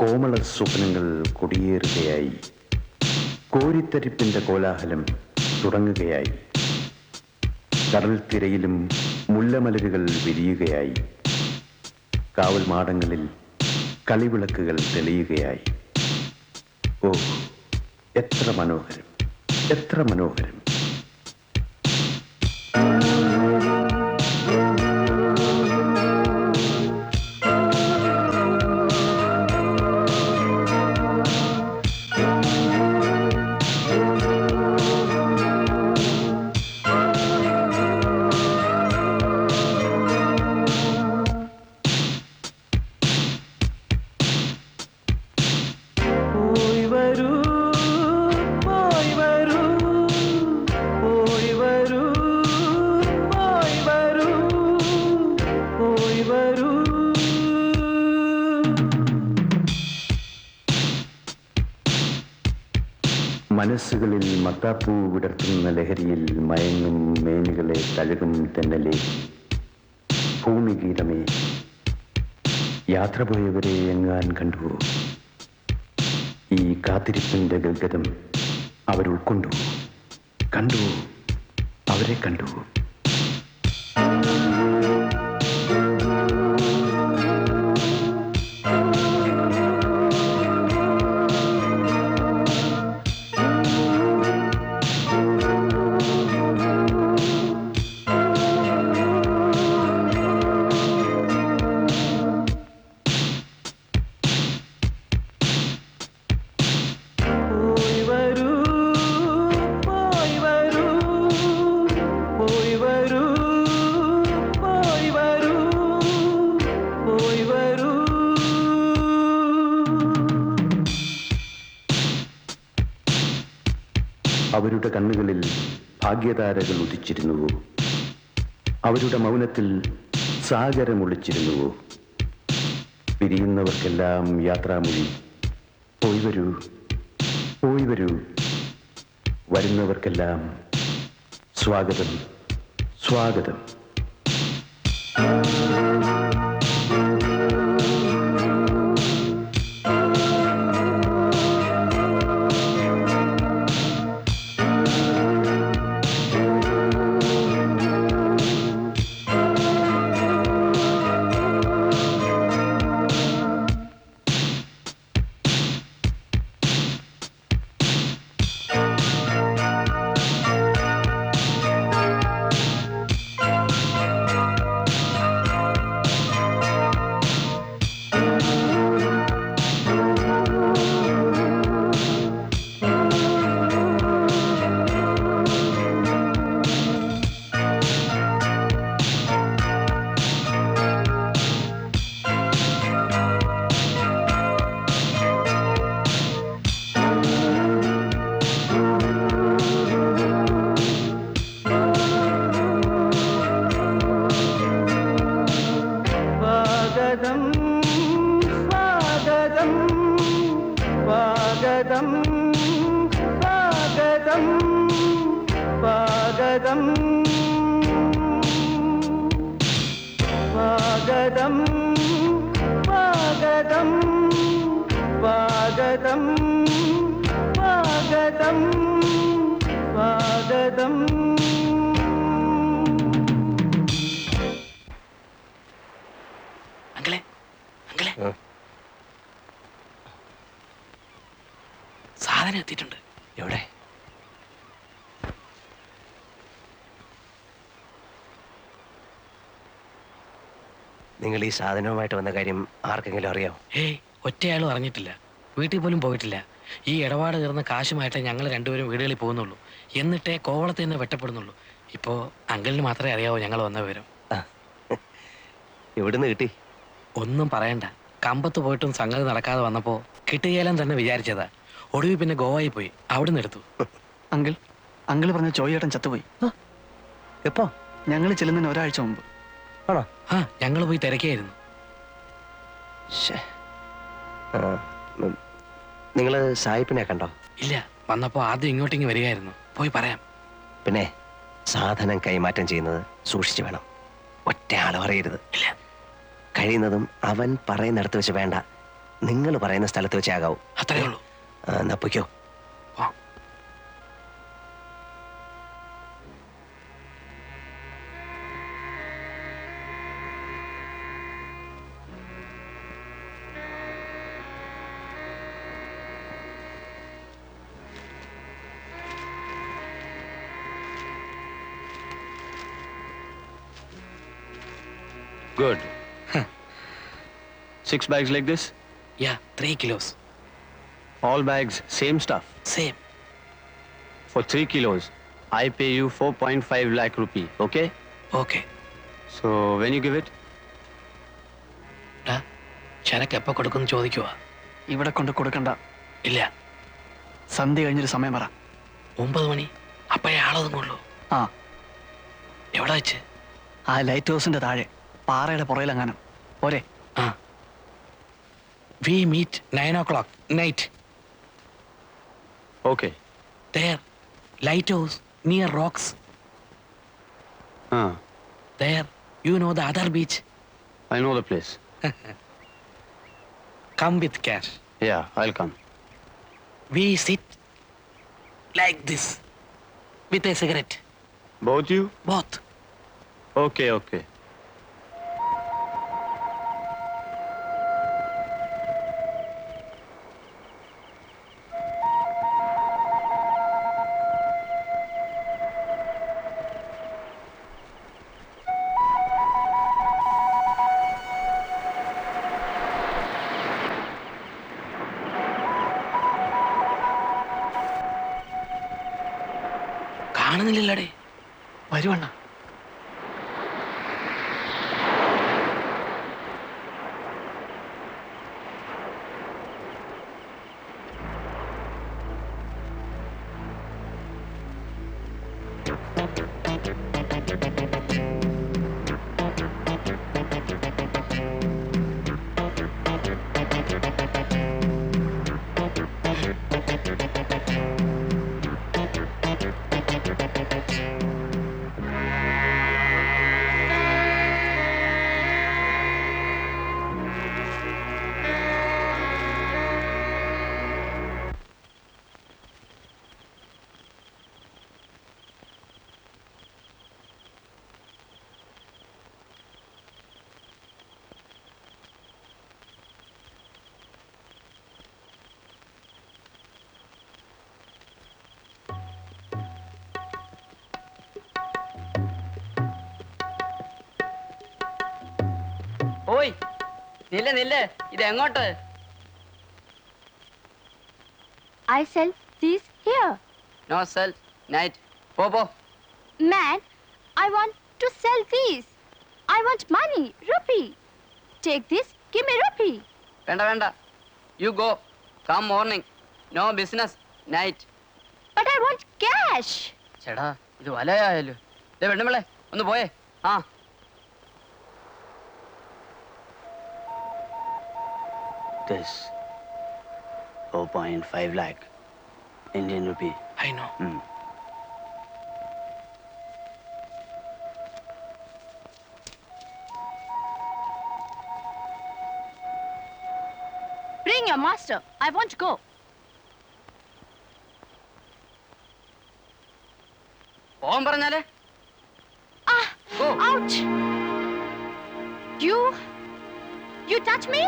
കോമള സ്വപ്നങ്ങൾ കൊടിയേറുകയായി, കോരിത്തരിപ്പിന്റെ കോലാഹലം തുടങ്ങുകയായി, കടൽ തിരയിലും മുല്ലമലരുകൾ വിരിയുകയായി, കാവൽ മാടങ്ങളിൽ കളിവിളക്കുകൾ തെളിയുകയായി. ഓ, എത്ര മനോഹരം, എത്ര മനോഹരം! മനസ്സുകളിൽ മത്താപ്പൂ വിടർത്തുന്ന ലഹരിയിൽ മയങ്ങും മേനികളെ തഴുകും തെന്നലെ, ഭൂമിഗീതമേ, യാത്ര പോയവരെ എങ്ങാൻ കണ്ടുവോ? ഈ കാത്തിരിപ്പിന്റെ ഗൽഗതം അവരുൾക്കൊണ്ടു, കണ്ടുവോ? അവരെ കണ്ടുവോ? അവരുടെ കണ്ണുകളിൽ ഭാഗ്യതാരകൾ ഉദിച്ചിരുന്നുവോ? അവരുടെ മൗനത്തിൽ സാഗരമൊളിച്ചിരുന്നുവോ? പിരിയുന്നവർക്കെല്ലാം യാത്രാമൊഴി, പോയി വരൂ, പോയി വരൂ. വരുന്നവർക്കെല്ലാം സ്വാഗതം, സ്വാഗതം. അങ്കിളെ അങ്കിളെ സാധനം എത്തിയിട്ടുണ്ട്. എവിടെ? നിങ്ങൾ ഈ സാധനവുമായിട്ട് വന്ന കാര്യം ആർക്കെങ്കിലും അറിയാമോ? ഏയ് ഒറ്റയാളും അറിഞ്ഞിട്ടില്ല. വീട്ടിൽ പോലും പോയിട്ടില്ല. ഈ ഇടപാട് തീർന്ന കാശുമായിട്ടേ ഞങ്ങൾ രണ്ടുപേരും വീടുകളിൽ പോകുന്നുള്ളൂ. എന്നിട്ടേ കോവളത്തിൽ നിന്ന് വെട്ടപ്പെടുന്നുള്ളൂ. ഇപ്പോ അങ്കിളിന് മാത്രമേ അറിയാവൂ ഞങ്ങൾ വന്ന വിവരം. എവിടുന്ന് കിട്ടി? ഒന്നും പറയണ്ട. കമ്പത്ത് പോയിട്ടും സംഗതി നടക്കാതെ വന്നപ്പോ കിട്ടുകയില്ലെന്ന് തന്നെ വിചാരിച്ചതാ. ഒടുവിൽ പിന്നെ ഗോവയിൽ പോയി അവിടുന്ന് എടുത്തു. അങ്കിൾ പറഞ്ഞ ചോയ്യേട്ടൻ ചത്തുപോയി. എപ്പോ? ഞങ്ങൾ ചെല്ലുന്നതിന് ഒരാഴ്ച മുമ്പ്. ആണോ? ആ ഞങ്ങൾ പോയി തിരക്കിയായിരുന്നു. നിങ്ങൾ സായിപ്പിനെ കണ്ടോ? ഇല്ല, വന്നപ്പോ ആദ്യം ഇങ്ങോട്ടിങ്ങ് വരികയായിരുന്നു. പോയി പറയാം. പിന്നെ സാധനം കൈമാറ്റം ചെയ്യുന്നത് സൂക്ഷിച്ചു വേണം. ഒറ്റ ആളും അറിയരുത്. ഇല്ല. കഴിയുന്നതും അവൻ പറയുന്നിടത്ത് വെച്ച് വേണ്ട, നിങ്ങൾ പറയുന്ന സ്ഥലത്ത് വെച്ചേ ആകാവൂ. അത്രേ ഉള്ളൂ. എന്നാ പൊയ്ക്കോ. Good. 6 bags like this? Yeah, 3 kilos. All bags, same stuff. Same. For 3 kilos, I pay you 4.5 lakh rupee, okay? Okay. So, when you give it? ചരക്ക് എപ്പോ കൊടുക്കുന്നു ചോദിക്കുവാ. ഇവിടെ കൊണ്ട് കൊടുക്കണ്ട. ഇല്ല. സന്ധ്യ കഴിഞ്ഞൊരു സമയം പറ. 9 മണി. അപ്പോഴേ ആളൊതുങ്ങുള്ളൂ. ആ. എവിടെ വെച്ച്? ആ ലൈറ്റ് ഹൗസിന്റെ താഴെ പാറയുടെ പുറയിലെങ്ങാനും. പോരെ? ആ. We meet 9 o'clock night. Okay. There, lighthouse near rocks. There, you know the other beach. I know the place. Come with cash. Yeah, I'll come. We sit like this with a cigarette. Both you? Both. Okay, okay. കാണുന്നില്ലല്ലേ? വരുവണ്ണ. ഓയ് നില്ല ഇത് എങ്ങോട്ട്? I sell these here. No sell night. പോ. Man, I want to sell these. I want money, rupee. Take this, give me rupee. വേണ്ട. You go. Come morning. No business night. But I want cash. ചേടാ ഇത് വലയായാലോ. പെണ്ണുമ്പളെ ഒന്ന് പോയേ. ആ this? 4.5 lakh Indian rupee. I know. Bring your master. I want to go. പോകാൻ പറഞ്ഞാലേ Ah! Ouch! You touch me?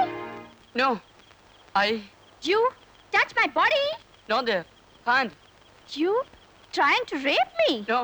No I You touch my body? No the hand You trying to rape me? No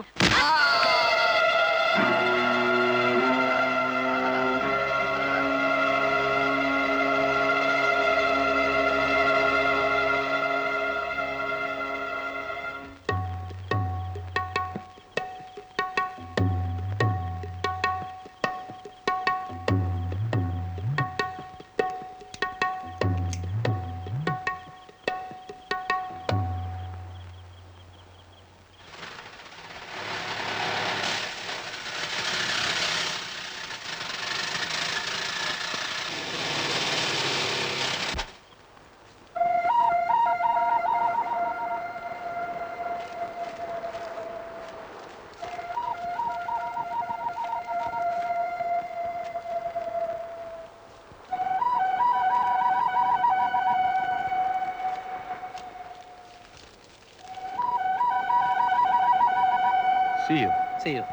See you. See you.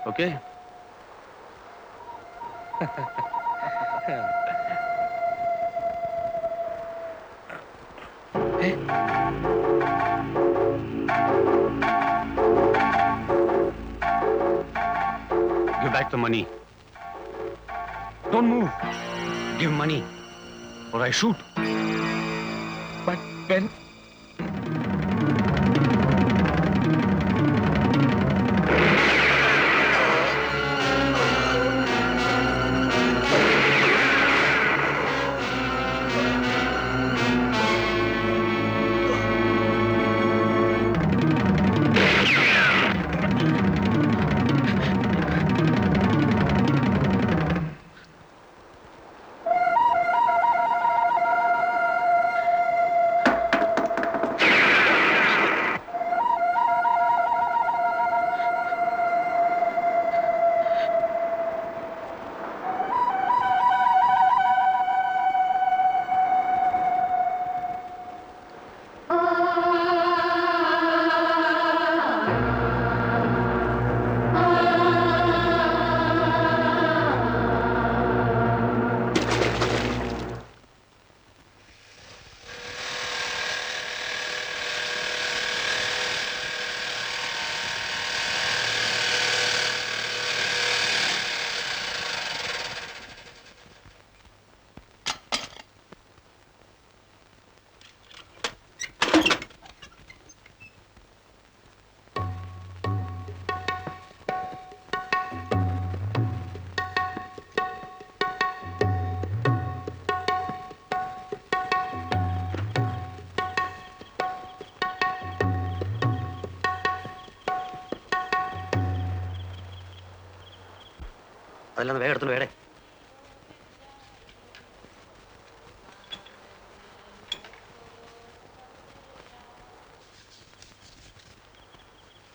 Okay? Give back the money. Don't move. Give money, or I shoot. But when... അതെല്ലാം വേഗം എടുത്തോണ്ട് വേടേ.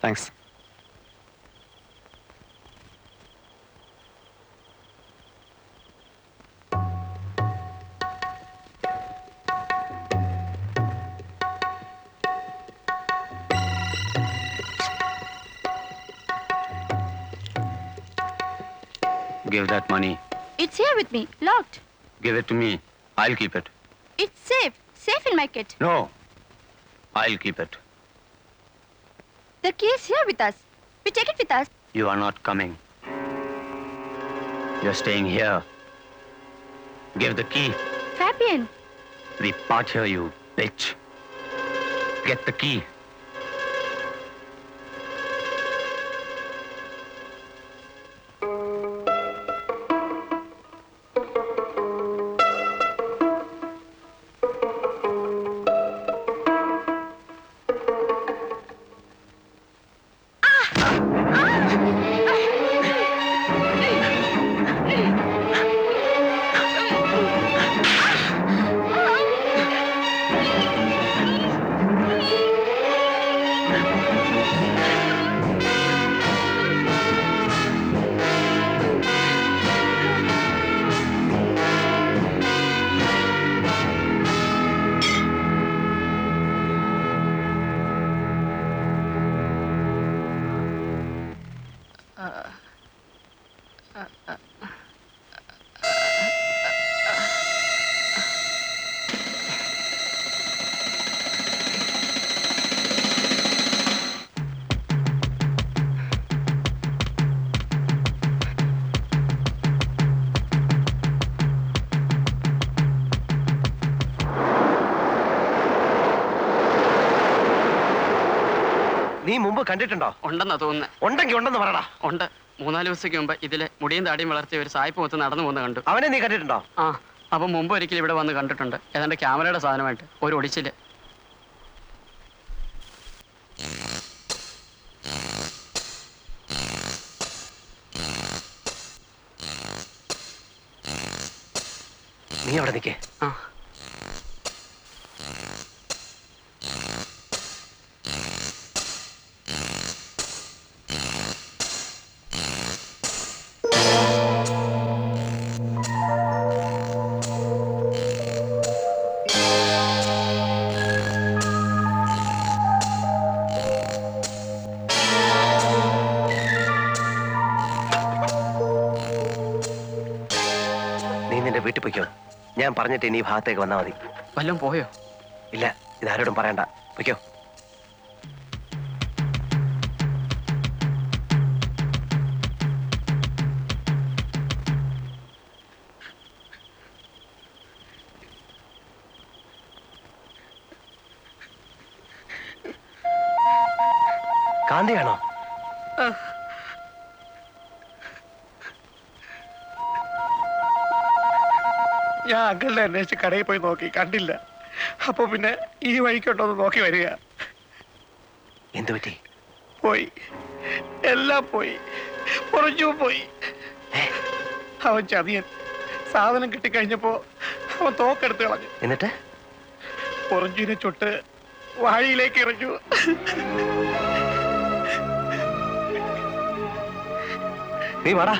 Thanks. Give that money. It's here with me, locked. Give it to me. I'll keep it. It's safe in my kit. No. I'll keep it. The key is here with us. We take it with us. You are not coming. You're staying here. Give the key. Fabian, We part here, you bitch. Get the key. Ah! നീ മുമ്പ് കണ്ടിട്ടുണ്ടോ? ഉണ്ടെന്നാ തോന്നുന്നത്. ഉണ്ടെങ്കിൽ ഉണ്ടെന്ന് പറടാ. ഉണ്ട്. 3-4 ദിവസത്തേക്ക് മുമ്പ് ഇതിലെ മുടിയും താടിയും വളർത്തിയ ഒരു സായിപ്പ് മൊത്തം നടന്നു പോകുന്ന കണ്ടു. അവനെ നീ കണ്ടിട്ടുണ്ടോ? ആ, അപ്പം മുമ്പ് ഒരിക്കലും ഇവിടെ വന്ന് കണ്ടിട്ടുണ്ട്. ഏതാണ്ട് ക്യാമറയുടെ സാധനമായിട്ട് ഒരു ഒടിച്ചില്. നീ അവിടെ നിൽക്കേ. ആ, നീ നിന്റെ വീട്ടിൽ പൊയ്ക്കോ. ഞാൻ പറഞ്ഞിട്ട് ഇനി ഈ ഭാഗത്തേക്ക് വന്നാൽ മതി. വല്ലതും പോയോ? ഇല്ല, ഇതാരോടും പറയണ്ട. പൊയ്ക്കോ. കാന്തിയാണോ? ഞാൻ അങ്കിളിനെ അന്വേഷിച്ച് കടയിൽ പോയി നോക്കി, കണ്ടില്ല. അപ്പൊ പിന്നെ ഈ വഴിക്കുണ്ടോന്ന് നോക്കി വരിക. എന്തു പറ്റി? പോയി, എല്ലാം പോയി, കുറച്ചു പോയി. അവൻ ചതിയൻ. സാധനം കിട്ടിക്കഴിഞ്ഞപ്പോ അവൻ തോക്കെടുത്ത് കളഞ്ഞു. എന്നിട്ട് പൊറഞ്ചിനെ ചുട്ട് വാഴിയിലേക്ക് എറിഞ്ഞു. നീ വാടാ.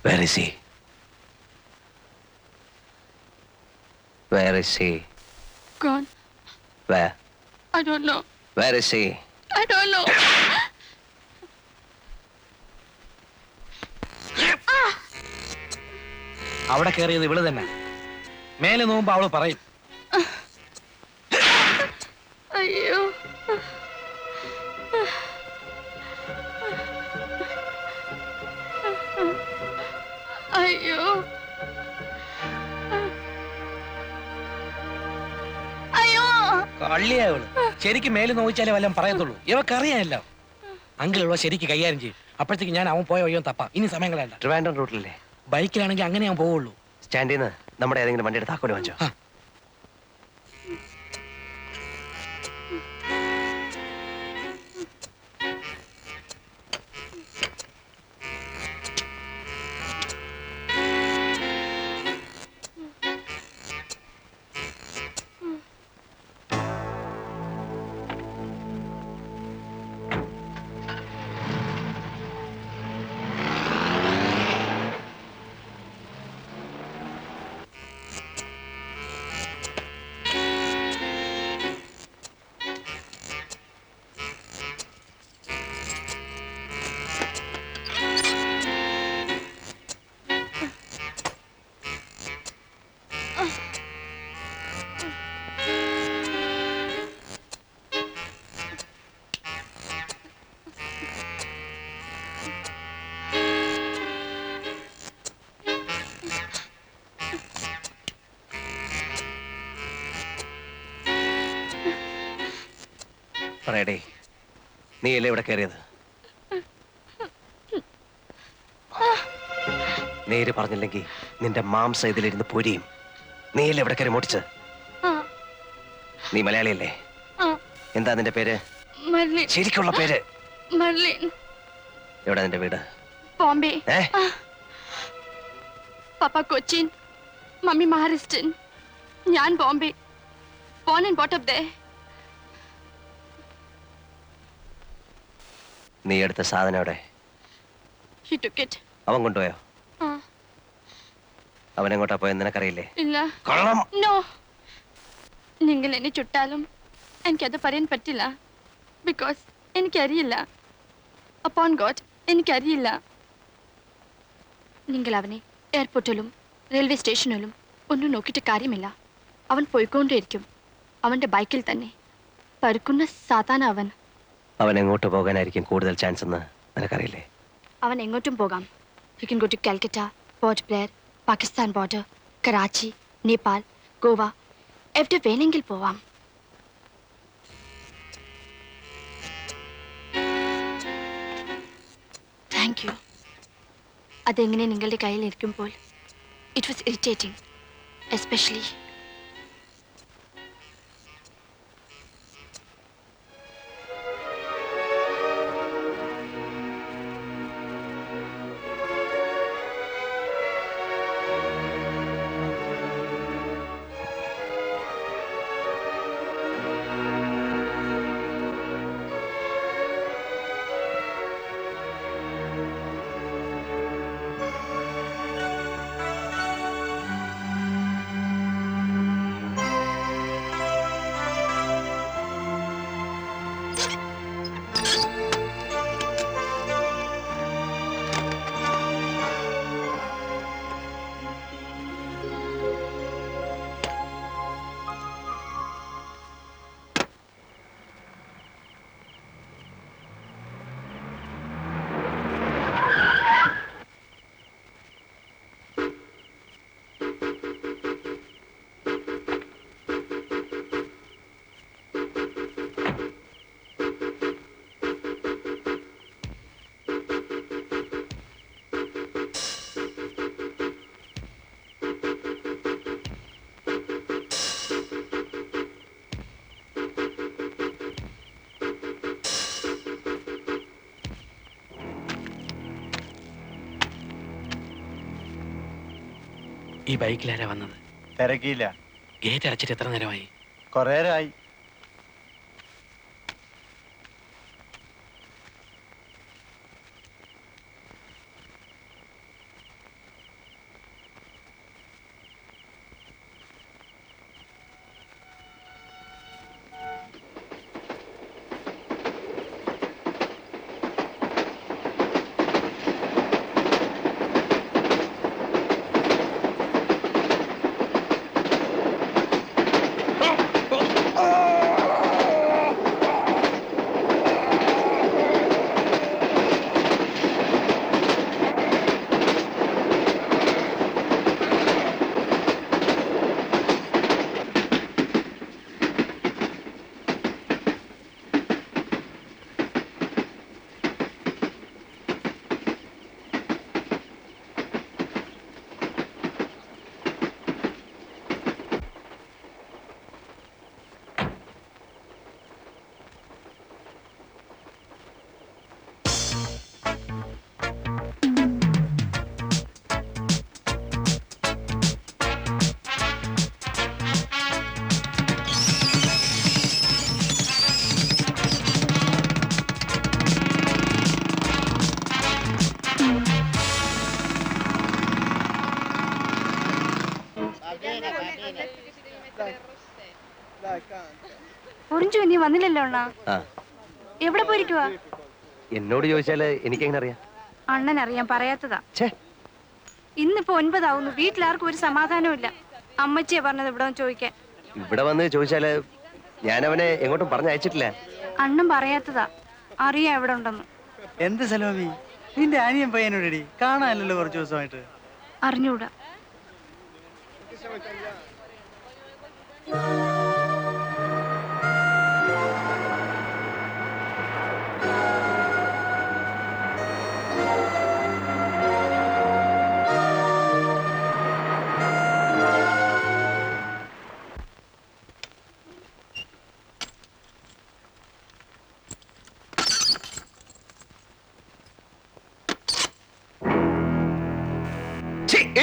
Where is he? Where is he? Gone. Where? I don't know. Where is he? I don't know. അവിടെ കയറിയത് ഇവള് തന്നെ. മേലെ നോക്കുമ്പോ അവള് പറയും. അയ്യോ. അയ്യോ. അയ്യോ. കള്ളിയാ ഇവള്. ശരിക്കും മേല് നോക്കിച്ചാലേ വല്ലതും പറയത്തുള്ളൂ. ഇവക്കറിയാനല്ലോ. അങ്കിൾ ഇവിടെ ശരിക്ക് കൈകാര്യം ചെയ്യും. അപ്പോഴത്തേക്ക് ഞാൻ അവൻ പോയ വഴിയോ തപ്പാം. ഇനി സമയം കളയണ്ട. ട്രിവാൻഡ്രം റൂട്ടിലല്ലേ? ബൈക്കിലാണെങ്കിൽ അങ്ങനെ ഞാൻ പോവുള്ളൂ. സ്റ്റാൻഡിൽ നിന്ന് നമ്മുടെ ഏതെങ്കിലും വണ്ടിയുടെ താക്കോല് വാങ്ങിച്ചോ. പറയടേ, നീയല്ലേ ഇവിടെ കയറിയത്? നേര് പറഞ്ഞില്ലെങ്കിൽ നിന്റെ മാംസം ഇതിലിരുന്ന് പൊരിയും. നീയല്ലേ ഇവിടെ കയറി മോട്ടിച്ച്? നീ മലയാളിയല്ലേ? എന്താ നിന്റെ പേര്? ശരിക്കുള്ള പേര്? എവിടെ നിന്റെ വീട്? ബോംബെ. പപ്പ കൊച്ചിൻ, മമ്മി മഹാരാഷ്ട്രൻ. ഞാൻ Bombay. Born and brought up there. നീ എടുത്ത സാധനം എവിടെ? He took it. അവൻ കൊണ്ടുപോയോ? അവൻ എങ്ങോട്ടാ പോയെന്ന് നിനക്കറിയില്ലേ? ഇല്ല. കള്ളം. No. നിങ്ങൾ എന്നെ ചുട്ടാലും എനിക്കത് പറയാൻ പറ്റില്ല. ബിക്കോസ് എനിക്കറിയില്ല. അപ്പോൺ ഗോഡ് എനിക്കറിയില്ല. നിങ്ങൾ അവനെ എയർപോർട്ടിലും റെയിൽവേ സ്റ്റേഷനിലും ഒന്നും നോക്കിയിട്ട് കാര്യമില്ല. അവൻ പോയിക്കൊണ്ടേയിരിക്കും. അവന്റെ ബൈക്കിൽ തന്നെ. പരുക്കുന്ന സാധാരണ അവൻ. അവൻ എങ്ങോട്ട് പോകാനായിരിക്കും കൂടുതൽ ചാൻസ് എന്ന് നിനക്കറിയില്ലേ? അവൻ എങ്ങോട്ടും പോകാം. You can go to Calcutta, Port Blair, Pakistan border, Karachi, Nepal, Goa, എവിടെ വേണമെങ്കിൽ പോവാം. Thank you. അതെങ്ങനെ നിങ്ങളുടെ കയ്യിൽ ഇരിക്കുമ്പോൾ ഇറ്റ് വാസ് ഇറിറ്റേറ്റിംഗ്, എസ്പെഷ്യലി ഈ ബൈക്കിലാരാ വന്നത്? തിരക്കിയില്ല. ഗേറ്റ് അടച്ചിട്ട് എത്ര നേരമായി? കുറേരായി. ഒറിഞ്ചു നീ വന്നില്ലല്ലോ അണ്ണാ. എവിടെ പോയിരിക്കുവാ? എന്നോട് ചോദിച്ചാല് എനിക്കെങ്ങനെ അറിയാം? അണ്ണൻ അറിയാൻ പറയാത്തതാ. ഛേ, ഇന്നിപ്പോ 9 ആവുന്നു. വീട്ടിലാർക്കും ഒരു സമാധാനവും ഇല്ല. അമ്മച്ചിയെ പറഞ്ഞത് ഇവിടെ ചോദിക്കാൻ. ഇവിടെ വന്ന് ചോദിച്ചാല് ഞാൻ അവനെ എങ്ങോട്ടും പറഞ്ഞയച്ചിട്ടില്ല. അണ്ണൻ പറയാത്തതാ. അറിയാം എവിടെ ഉണ്ടെന്ന്. എന്ത് സലോമി, നിന്റെ അനിയൻ പയ്യനോടി കാണാനല്ലോ കുറച്ച് ദിവസമായിട്ട്? അറിഞ്ഞൂടാ.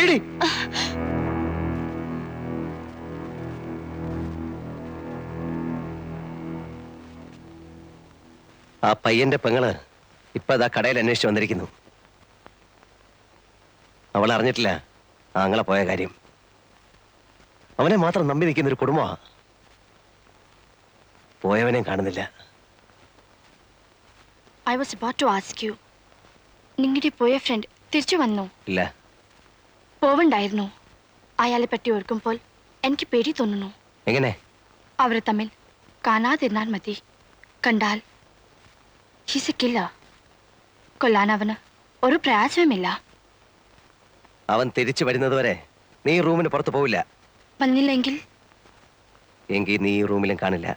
പറയടി. ആ പയ്യന്റെ പെങ്ങള് ഇപ്പൊ ഇതാ കടയിൽ അന്വേഷിച്ച് വന്നിരിക്കുന്നു. അവൾ അറിഞ്ഞിട്ടില്ല ആങ്ങളെ പോയ കാര്യം. അവനെ മാത്രം നമ്പി നിൽക്കുന്ന ഒരു കുടുംബമാ. പോയവനെയും കാണുന്നില്ല. I was about to ask you. നിങ്ങളുടെ പോയ ഫ്രണ്ട് തിരിച്ചു വന്നോ? ഇല്ല. പോവണ്ടായിരുന്നു. അയാളെ പറ്റി ഓർക്കുമ്പോൾ എനിക്ക് പേടി തോന്നുന്നു. എങ്ങനെ? അവർ തമ്മിൽ കാണാതിരുന്നാൽ മതി. കണ്ടാൽ he's a killer. കൊല്ലാൻ അവന് ഒരു പ്രയാസവുമില്ല. അവൻ തിരിച്ചു വരുന്നത് വരെ നീ റൂമിന് പുറത്ത് പോവില്ല. വന്നില്ലെങ്കിൽ എങ്കിൽ നീ ഈ റൂമിലും കാണില്ല.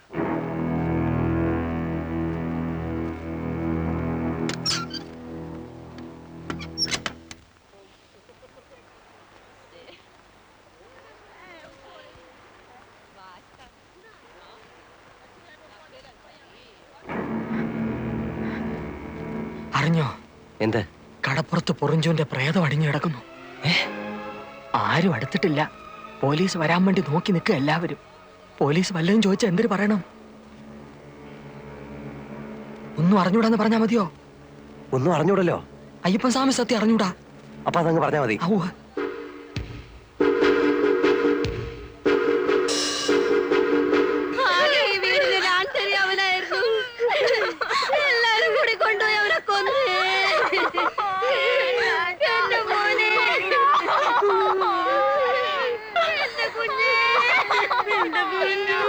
അറിഞ്ഞോ? എന്ത്? കടപ്പുറത്ത് പൊറിഞ്ചുവിന്റെ പ്രേതം അടിഞ്ഞു കിടക്കുന്നു. ആരും അടുത്തിട്ടില്ല. പോലീസ് വരാൻ വേണ്ടി നോക്കി നിൽക്കുക എല്ലാവരും. പോലീസ് വല്ലതും ചോദിച്ചാൽ എന്തൊരു പറയണം? ഒന്നും അറിഞ്ഞൂടാന്ന് പറഞ്ഞാ മതിയോ? ഒന്നും അറിഞ്ഞൂടല്ലോ. അയ്യപ്പൻ സ്വാമി സത്യം അറിഞ്ഞൂടാ. അപ്പൊ അതങ്ങ് പറഞ്ഞാ മതി. എല്ലാരും കൂടി കൊണ്ടുപോയി അവനെ കൊന്നു. എന്റെ മോനെ, എന്റെ കുഞ്ഞേ, എന്റെ കുഞ്ഞു.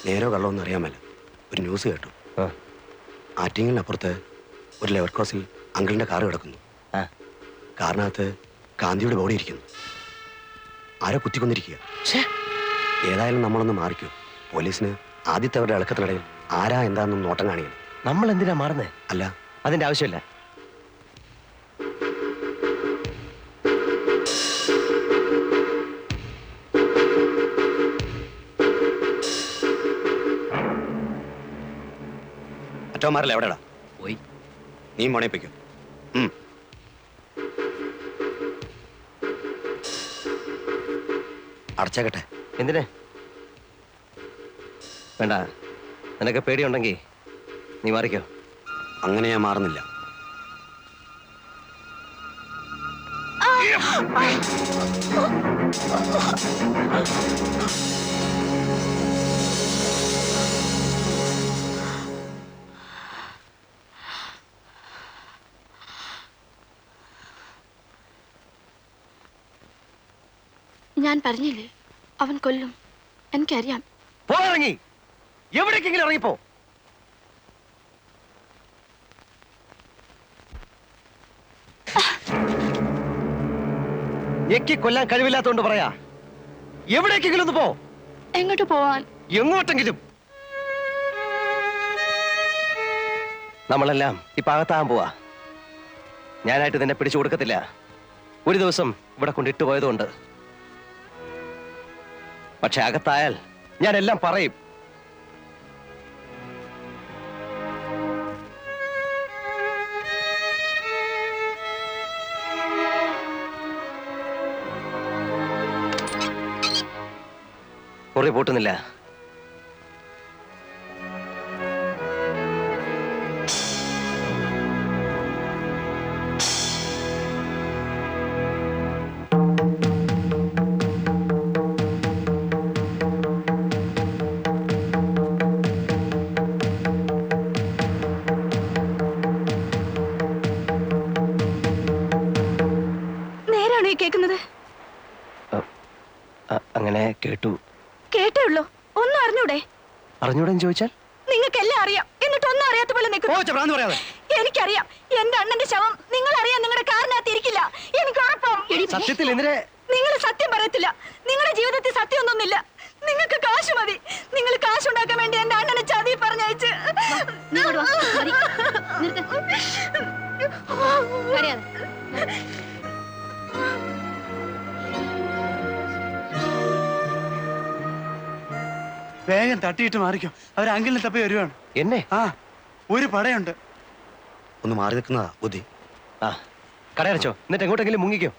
നേരോ കള്ളോന്നും അറിയാമല്ല. ഒരു ന്യൂസ് കേട്ടു. ആറ്റിങ്ങലിനപ്പുറത്ത് ഒരു ലെവർ ക്രോസിൽ അങ്കിളിന്റെ കാറ് കിടക്കുന്നു. കാറിനകത്ത് ഗാന്ധിയുടെ ബോഡി ഇരിക്കുന്നു. ആരോ കുത്തിക്കൊന്നിരിക്കുക. ഏതായാലും നമ്മളൊന്ന് മാറിക്കോ. പോലീസിന് ആദ്യത്തെ അവരുടെ ഇളക്കത്തിനിടയിൽ ആരാ എന്താണെന്നും നോട്ടം കാണിക്കണം. നമ്മൾ എന്തിനാ മാറുന്നേ? അല്ല, അതിന്റെ ആവശ്യമില്ല. മറ്റോമാരല്ല എവിടെടാ? പോയി. നീ മോണേപ്പിക്കോ. അടച്ചേക്കട്ടെ. എന്തിനെ? വേണ്ട. നിനക്ക് പേടിയുണ്ടെങ്കിൽ നീ മാറിക്കോ. അങ്ങനെ ഞാൻ മാറുന്നില്ല. ഞാൻ പറഞ്ഞില്ലേ അവൻ കൊല്ലും. എനിക്കറിയാം. പോയിറങ്ങി. എവിടേക്കെങ്കിലും ഇറങ്ങിപ്പോ. ഞെക്കി കൊല്ലാൻ കഴിവില്ലാത്തോണ്ട് പറയാ. എവിടേക്കെങ്കിലും ഒന്ന് പോ. എങ്ങോട്ട് പോവാൻ? എങ്ങോട്ടെങ്കിലും. നമ്മളെല്ലാം ഇപ്പൊ അകത്താകാൻ പോവാ. ഞാനായിട്ട് നിന്നെ പിടിച്ചു കൊടുക്കത്തില്ല. ഒരു ദിവസം ഇവിടെ കൊണ്ടിട്ട് പോയതുകൊണ്ട്. പക്ഷെ അകത്തായാൽ ഞാൻ എല്ലാം പറയും. മുറി പൂട്ടുന്നില്ല. നേരാണോ ഈ കേൾക്കുന്നത്? അങ്ങനെ കേട്ടു. കേട്ടേ ഉള്ളൂ. ഒന്നും അറിഞ്ഞൂടെ? അറിഞ്ഞൂടെന്ന് ചോദിച്ചാൽ? നിങ്ങൾക്കെല്ലാം അറിയാം, എന്നിട്ട് ഒന്നും അറിയാത്ത പോലെ നിൽക്കുന്നു. എനിക്കറിയാം. എന്റെ അണ്ണന്റെ ശവം നിങ്ങൾ അറിയാൻ നിങ്ങളുടെ കാറിനകത്ത് ഇരിക്കില്ല. എനിക്ക് ഉറപ്പാണ്. സത്യത്തിൽ എന്തിനെ? നിങ്ങൾ സത്യം പറയത്തില്ല. നിങ്ങളുടെ ജീവിതത്തിൽ സത്യമൊന്നുമില്ല. നിങ്ങൾക്ക് കാശ് മതി. നിങ്ങൾ കാശുണ്ടാക്കാൻ വേണ്ടി എന്റെ അണ്ണനെ ചതി പറഞ്ഞയച്ച് കരയാതെ. വേഗം തട്ടിയിട്ട് മാറിക്കോ. അവർ അങ്കിളിനെ തപ്പി വരുവാണ്. എന്നെ ആ, ഒരു പടയുണ്ട്. ഒന്ന് മാറി നിൽക്കുന്നതാ ബുദ്ധി. ആ കടയടച്ചോ, എന്നിട്ട് എങ്ങോട്ടെങ്കിലും മുങ്ങിക്കോ.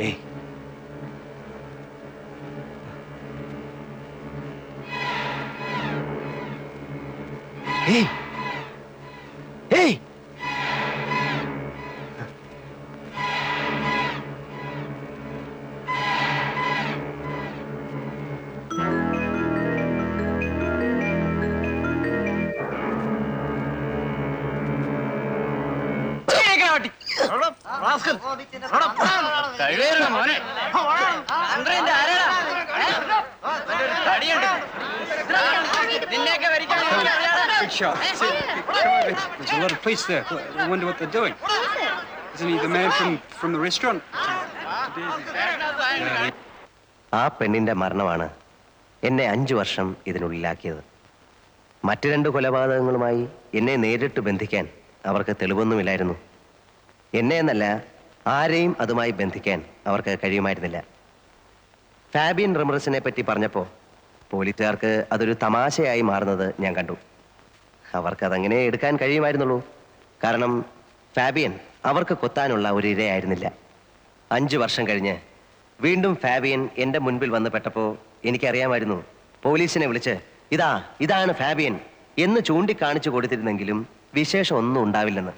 ഏയ് ഏയ് ഏയ് There's a lot of police there. I wonder what they're doing. Isn't he the man from the restaurant? ആ പെണ്ണിന്റെ മരണമാണ് എന്നെ 5 വർഷം ഇതിനുള്ളിലാക്കിയത്. മറ്റു 2 കൊലപാതകങ്ങളുമായി എന്നെ നേരിട്ട് ബന്ധിക്കാൻ അവർക്ക് തെളിവൊന്നുമില്ലായിരുന്നു. എന്നെ എന്നല്ല, ആരെയും അതുമായി ബന്ധിക്കാൻ അവർക്ക് കഴിയുമായിരുന്നില്ല. ഫാബിയൻ റമറസിനെ പറ്റി പറഞ്ഞപ്പോൾ പോലീസുകാർക്ക് അതൊരു തമാശയായി മാറുന്നത് ഞാൻ കണ്ടു. അവർക്കതങ്ങനെ എടുക്കാൻ കഴിയുമായിരുന്നുള്ളൂ. കാരണം ഫാബിയൻ അവർക്ക് കൊത്താനുള്ള ഒരു ഇരയായിരുന്നില്ല. 5 വർഷം കഴിഞ്ഞ് വീണ്ടും ഫാബിയൻ എൻ്റെ മുൻപിൽ വന്ന് പെട്ടപ്പോൾ എനിക്കറിയാമായിരുന്നു പോലീസിനെ വിളിച്ച് ഇതാണ് ഫാബിയൻ എന്ന് ചൂണ്ടിക്കാണിച്ചു കൊടുത്തിരുന്നെങ്കിലും വിശേഷം ഒന്നും ഉണ്ടാവില്ലെന്ന്.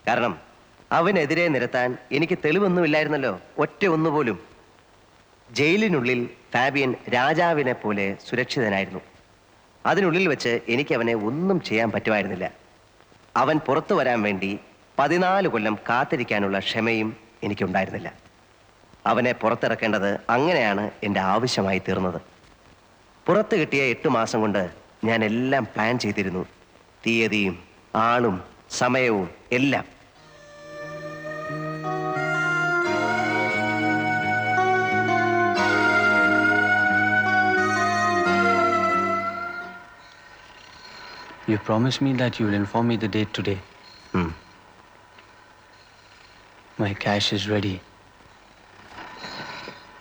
കാരണം അവനെതിരെ നിരത്താൻ എനിക്ക് തെളിവൊന്നുമില്ലായിരുന്നല്ലോ, ഒറ്റ ഒന്നുപോലും. ജയിലിനുള്ളിൽ ഫാബിയൻ രാജാവിനെ പോലെ സുരക്ഷിതനായിരുന്നു. അതിനുള്ളിൽ വെച്ച് എനിക്ക് അവനെ ഒന്നും ചെയ്യാൻ പറ്റുമായിരുന്നില്ല. അവൻ പുറത്തു വരാൻ വേണ്ടി 14 കൊല്ലം കാത്തിരിക്കാനുള്ള ക്ഷമയും എനിക്കുണ്ടായിരുന്നില്ല. അവനെ പുറത്തിറക്കേണ്ടത് അങ്ങനെയാണ് എൻ്റെ ആവശ്യമായി തീർന്നത്. പുറത്ത് കിട്ടിയ 8 മാസം കൊണ്ട് ഞാൻ എല്ലാം പ്ലാൻ ചെയ്തിരുന്നു. തീയതിയും ആളും സമയവും എല്ലാം. You promised me that you will inform me the date today. My cash is ready.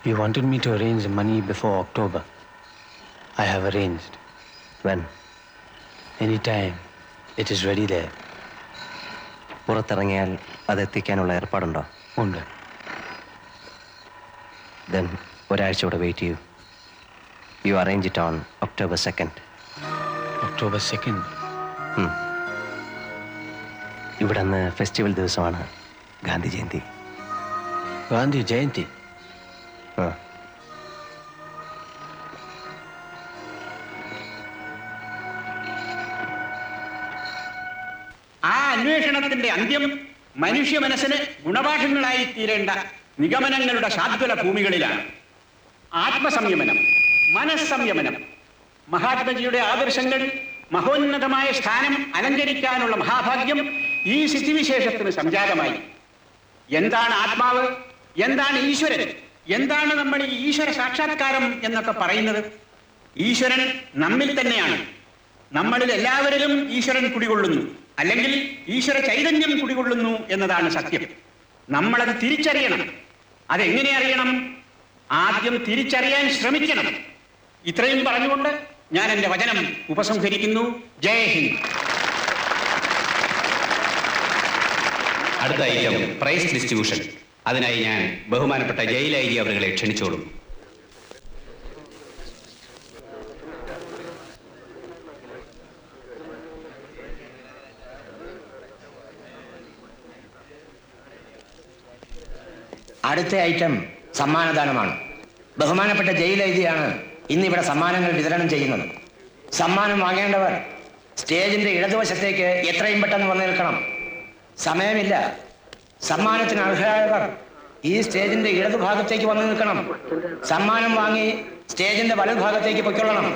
You wanted me to arrange the money before October. I have arranged. When? Anytime. It is ready there. പുറത്തിറങ്ങിയാൽ അതെത്തിക്കാനുള്ള ഏർപ്പാടുണ്ടോ? ഉണ്ട്. Then ഒരാഴ്ച കൂടെ wait ചെയ്യൂ. You arrange it on October 2nd. October 2nd. ഇവിടെ അന്ന് festival ദിവസമാണ്, ഗാന്ധി ജയന്തി. ഗാന്ധി ജയന്തി? ആ അന്വേഷണത്തിന്റെ അന്ത്യം മനുഷ്യ മനസ്സിന് ഗുണപാഠങ്ങളായി തീരേണ്ട നിഗമനങ്ങളുടെ ശാദ്വല ഭൂമികളിലാണ്. ആത്മസംയമനം, മനസ്സംയമനം, മഹാത്മജിയുടെ ആദർശങ്ങൾ മഹോന്നതമായ സ്ഥാനം അലങ്കരിക്കാനുള്ള മഹാഭാഗ്യം ഈ സ്ഥിതിവിശേഷത്തിന് സംജാതമായി. എന്താണ് ആത്മാവ്, എന്താണ് ഈശ്വരൻ, എന്താണ് നമ്മൾ ഈ ഈശ്വര സാക്ഷാത്കാരം എന്നൊക്കെ പറയുന്നത്? ഈശ്വരൻ നമ്മിൽ തന്നെയാണ്. നമ്മളിൽ എല്ലാവരിലും ഈശ്വരൻ കുടികൊള്ളുന്നു, അല്ലെങ്കിൽ ഈശ്വര ചൈതന്യം കുടികൊള്ളുന്നു എന്നതാണ് സത്യം. നമ്മളത് തിരിച്ചറിയണം. അതെങ്ങനെ അറിയണം? ആദ്യം തിരിച്ചറിയാൻ ശ്രമിക്കണം. ഇത്രയും പറഞ്ഞുകൊണ്ട് ഞാൻ എൻ്റെ വചനം ഉപസംഹരിക്കുന്നു. ജയ് ഹിന്ദ്. അടുത്ത ഐറ്റം പ്രൈസ് ഡിസ്ട്രിബ്യൂഷൻ. അതിനായി ഞാൻ ബഹുമാനപ്പെട്ട ജയിൽ ഐ ജി അവരെ ക്ഷണിച്ചോളും. അടുത്ത ഐറ്റം സമ്മാനദാനമാണ്. ബഹുമാനപ്പെട്ട ജയിൽ ഐ ജിയാണ് ഇന്നിവിടെ സമ്മാനങ്ങൾ വിതരണം ചെയ്യുന്നത്. സമ്മാനം വാങ്ങേണ്ടവർ സ്റ്റേജിന്റെ ഇടതുവശത്തേക്ക് എത്രയും പെട്ടെന്ന് വന്നു നിൽക്കണം. സമയമില്ല. സമ്മാനത്തിന് അർഹരായവർ ഈ സ്റ്റേജിന്റെ ഇടതുഭാഗത്തേക്ക് വന്നു നിൽക്കണം. സമ്മാനം വാങ്ങി സ്റ്റേജിന്റെ വലതുഭാഗത്തേക്ക് പൊയ്ക്കൊള്ളണം.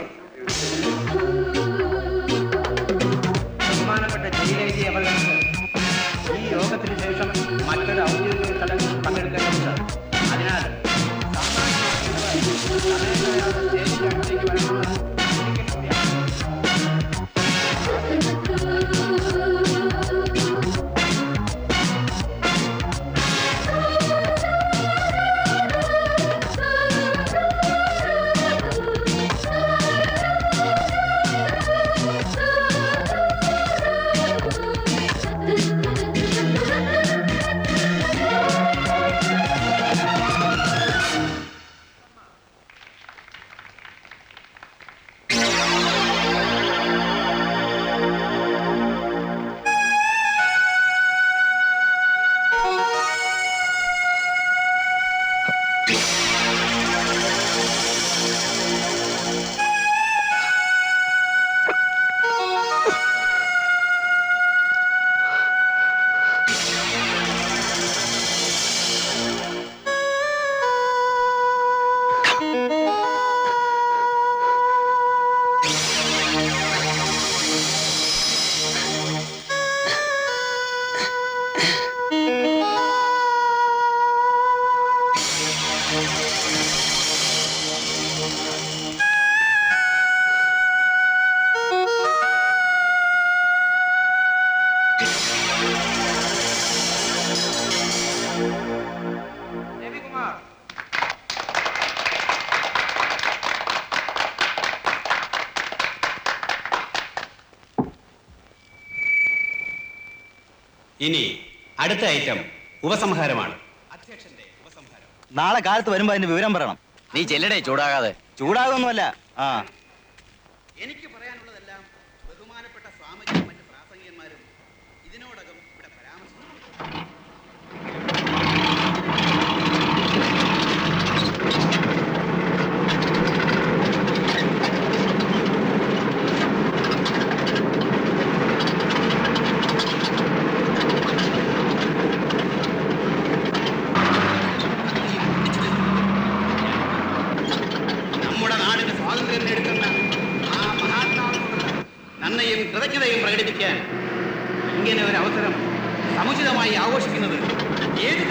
ബഹുമാനപ്പെട്ട ജയിലേജി അവർക്ക് ഈ യോഗത്തിന് ശേഷം മറ്റൊരു ഔദ്യോഗിക ചടങ്ങിൽ പങ്കെടുക്കേണ്ടതുണ്ട്. അതിനാൽ സ്റ്റേജിന്റെ അടുത്തേക്ക് വരണമെന്ന് ഇനി അടുത്ത ഐറ്റം ഉപസംഹാരമാണ്. നാളെ കാലത്ത് വരുമ്പോ അതിന്റെ വിവരം പറയണം. നീ ചെല്ലടേ, ചൂടാകാതെ. ചൂടാകൊന്നുമല്ല. ആ എനിക്ക് പറയാനുള്ളതെല്ലാം ബഹുമാനപ്പെട്ട സ്വാമിജിയും മറ്റ് പ്രാസംഗികന്മാരും ഇതിനോടകം ഇവിടെ പരാമർശിച്ചു. നമ്മുടെ നാടിന് സ്വാതന്ത്ര്യം നേടുന്ന ആ മഹാത്മാവിനോടുള്ള നന്ദിയും കൃതജ്ഞതയും പ്രകടിപ്പിക്കാൻ ഇങ്ങനെ ഒരു അവസരം സമുചിതമായി ആഘോഷിക്കുന്നത് ഏത്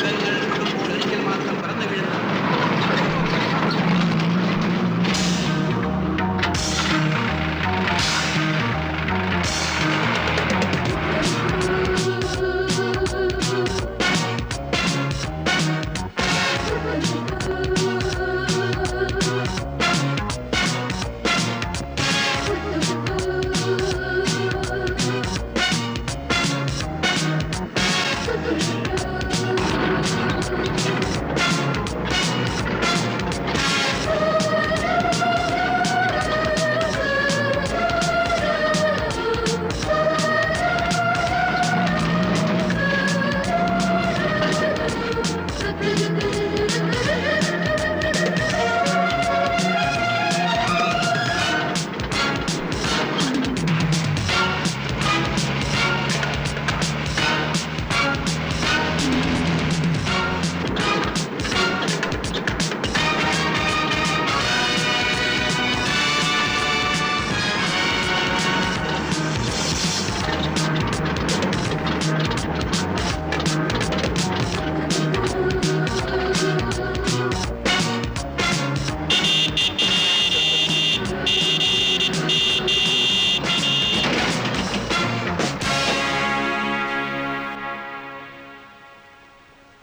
യുഗങ്ങൾ കൊടുമ്പോൾ ഒരിക്കൽ മാത്രം പറന്നു വീഴുന്ന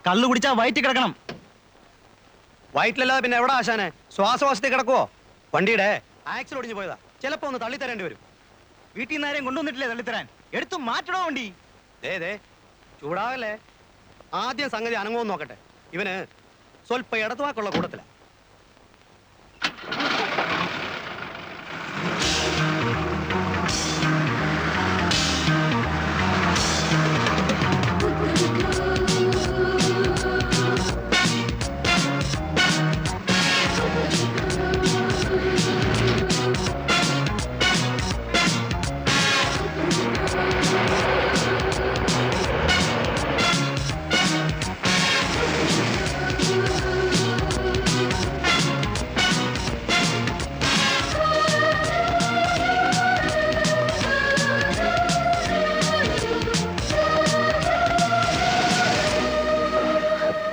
കള്ളു കുടിച്ചാ വയറ്റിൽ കിടക്കണം. വയറ്റിലല്ലാതെ പിന്നെ എവിടെ ആശാനെ? ശ്വാസവാസത്തിൽ കിടക്കുവോ? വണ്ടിയുടെ ആക്സിൽ ഒടിഞ്ഞു പോയതാ. ചിലപ്പോ ഒന്ന് തള്ളിത്തരേണ്ടി വരും. വീട്ടിൽ നിന്ന് ആരെയും കൊണ്ടുവന്നിട്ടില്ലേ തള്ളിത്തരാൻ? എടുത്തു മാറ്റണോ വണ്ടി? ദേ ചൂടാകല്ലേ. ആദ്യം സംഗതി അനങ്ങുമെന്ന് നോക്കട്ടെ. ഇവന് സ്വല്പ ഇടത്തുവാക്കുള്ള കൂട്ടത്തില.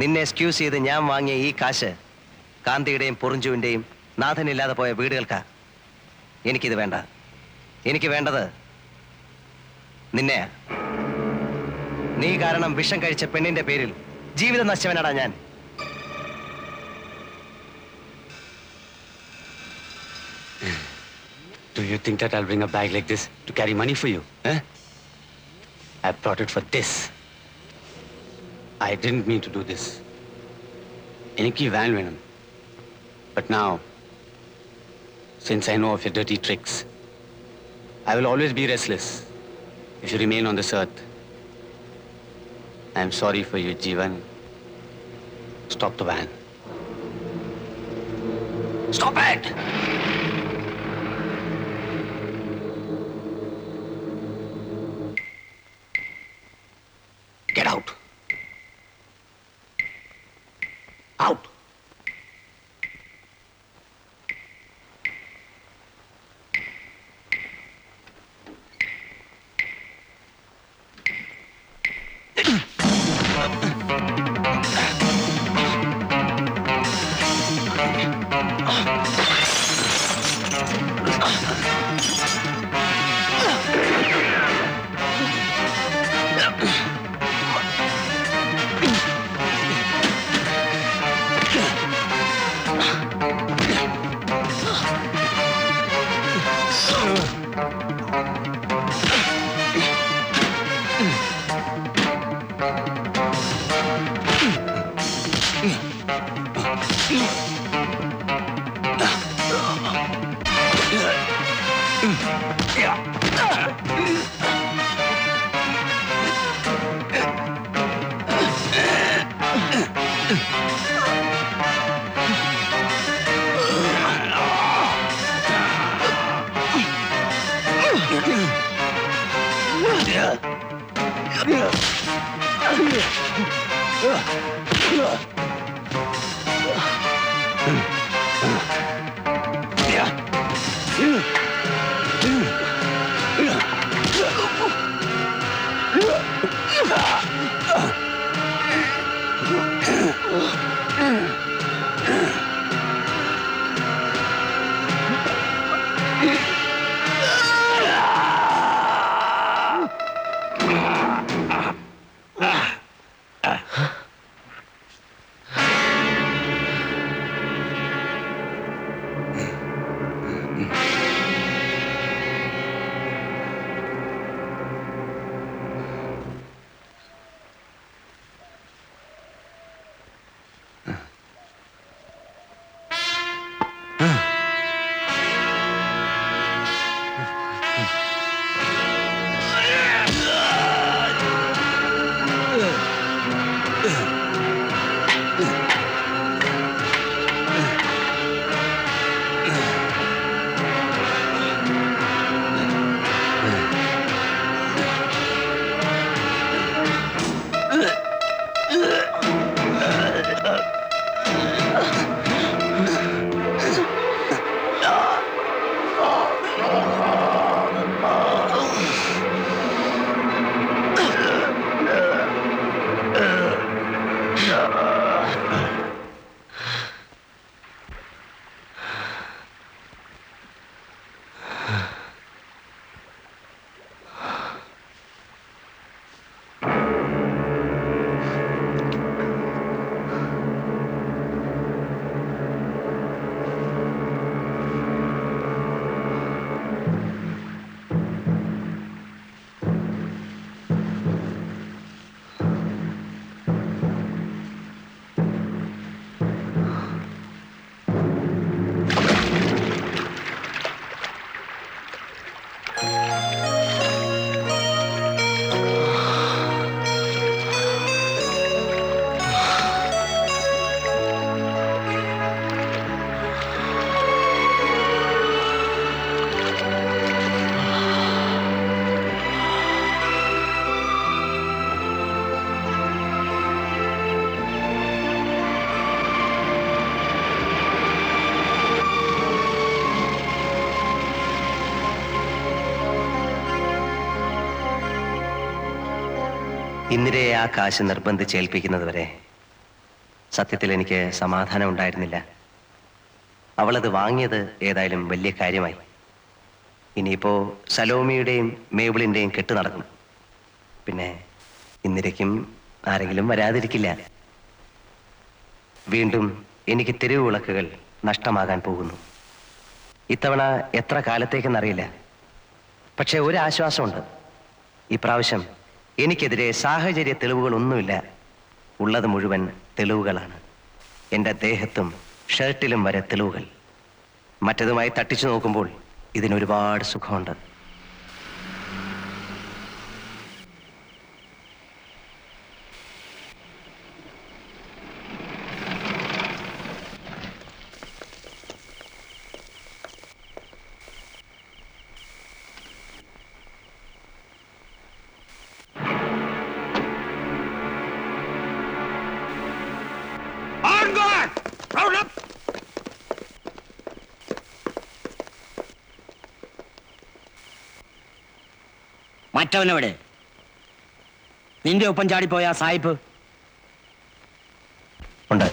നിന്നെ എക്സ്ക്യൂസ് ചെയ്ത് ഞാൻ വാങ്ങിയ ഈ കാശ് കാന്തിയുടെയും പൊറിഞ്ചുവിൻ്റെയും നാഥനില്ലാതെ പോയ വീടുകൾക്കാ. എനിക്കിത് വേണ്ട. എനിക്ക് വേണ്ടത് നിന്നെയാ. നീ കാരണം വിഷം കഴിച്ച പെണ്ണിന്റെ പേരിൽ ജീവിതം നശിച്ചവനാടാ ഞാൻ. Do you think that I'll bring a bag like this to carry money for you? Eh? I brought it for this. I didn't mean to do this. Eniki van venum. But now, since I know of your dirty tricks, I will always be restless if you remain on this earth. I'm sorry for you, Jeevan. Stop the van. Stop it! Get out. Out. ഇന്ദിരയെ ആ കാശ് നിർബന്ധിച്ചേൽപ്പിക്കുന്നത് വരെ സത്യത്തിൽ എനിക്ക് സമാധാനം ഉണ്ടായിരുന്നില്ല. അവളത് വാങ്ങിയത് ഏതായാലും വലിയ കാര്യമായി. ഇനിയിപ്പോ സലോമിയുടെയും മേബിളിന്റെയും കെട്ട് നടക്കും. പിന്നെ ഇന്ദിരയ്ക്കും ആരെങ്കിലും വരാതിരിക്കില്ല. വീണ്ടും എനിക്ക് തെരുവ് വിളക്കുകൾ നഷ്ടമാകാൻ പോകുന്നു. ഇത്തവണ എത്ര കാലത്തേക്കെന്നറിയില്ല. പക്ഷെ ഒരു ആശ്വാസമുണ്ട്. ഇപ്രാവശ്യം എനിക്കെതിരെ സാഹചര്യ തെളിവുകളൊന്നുമില്ല. ഉള്ളത് മുഴുവൻ തെളിവുകളാണ്. എൻ്റെ ദേഹത്തും ഷർട്ടിലും വരെ തെളിവുകൾ. മറ്റതുമായി തട്ടിച്ചു നോക്കുമ്പോൾ ഇതിനൊരുപാട് സുഖമുണ്ട്. മറ്റവനെവിടെ? നിന്റെ ഒപ്പം ചാടിപ്പോയ ആ സായിപ്പ് ഉണ്ട്.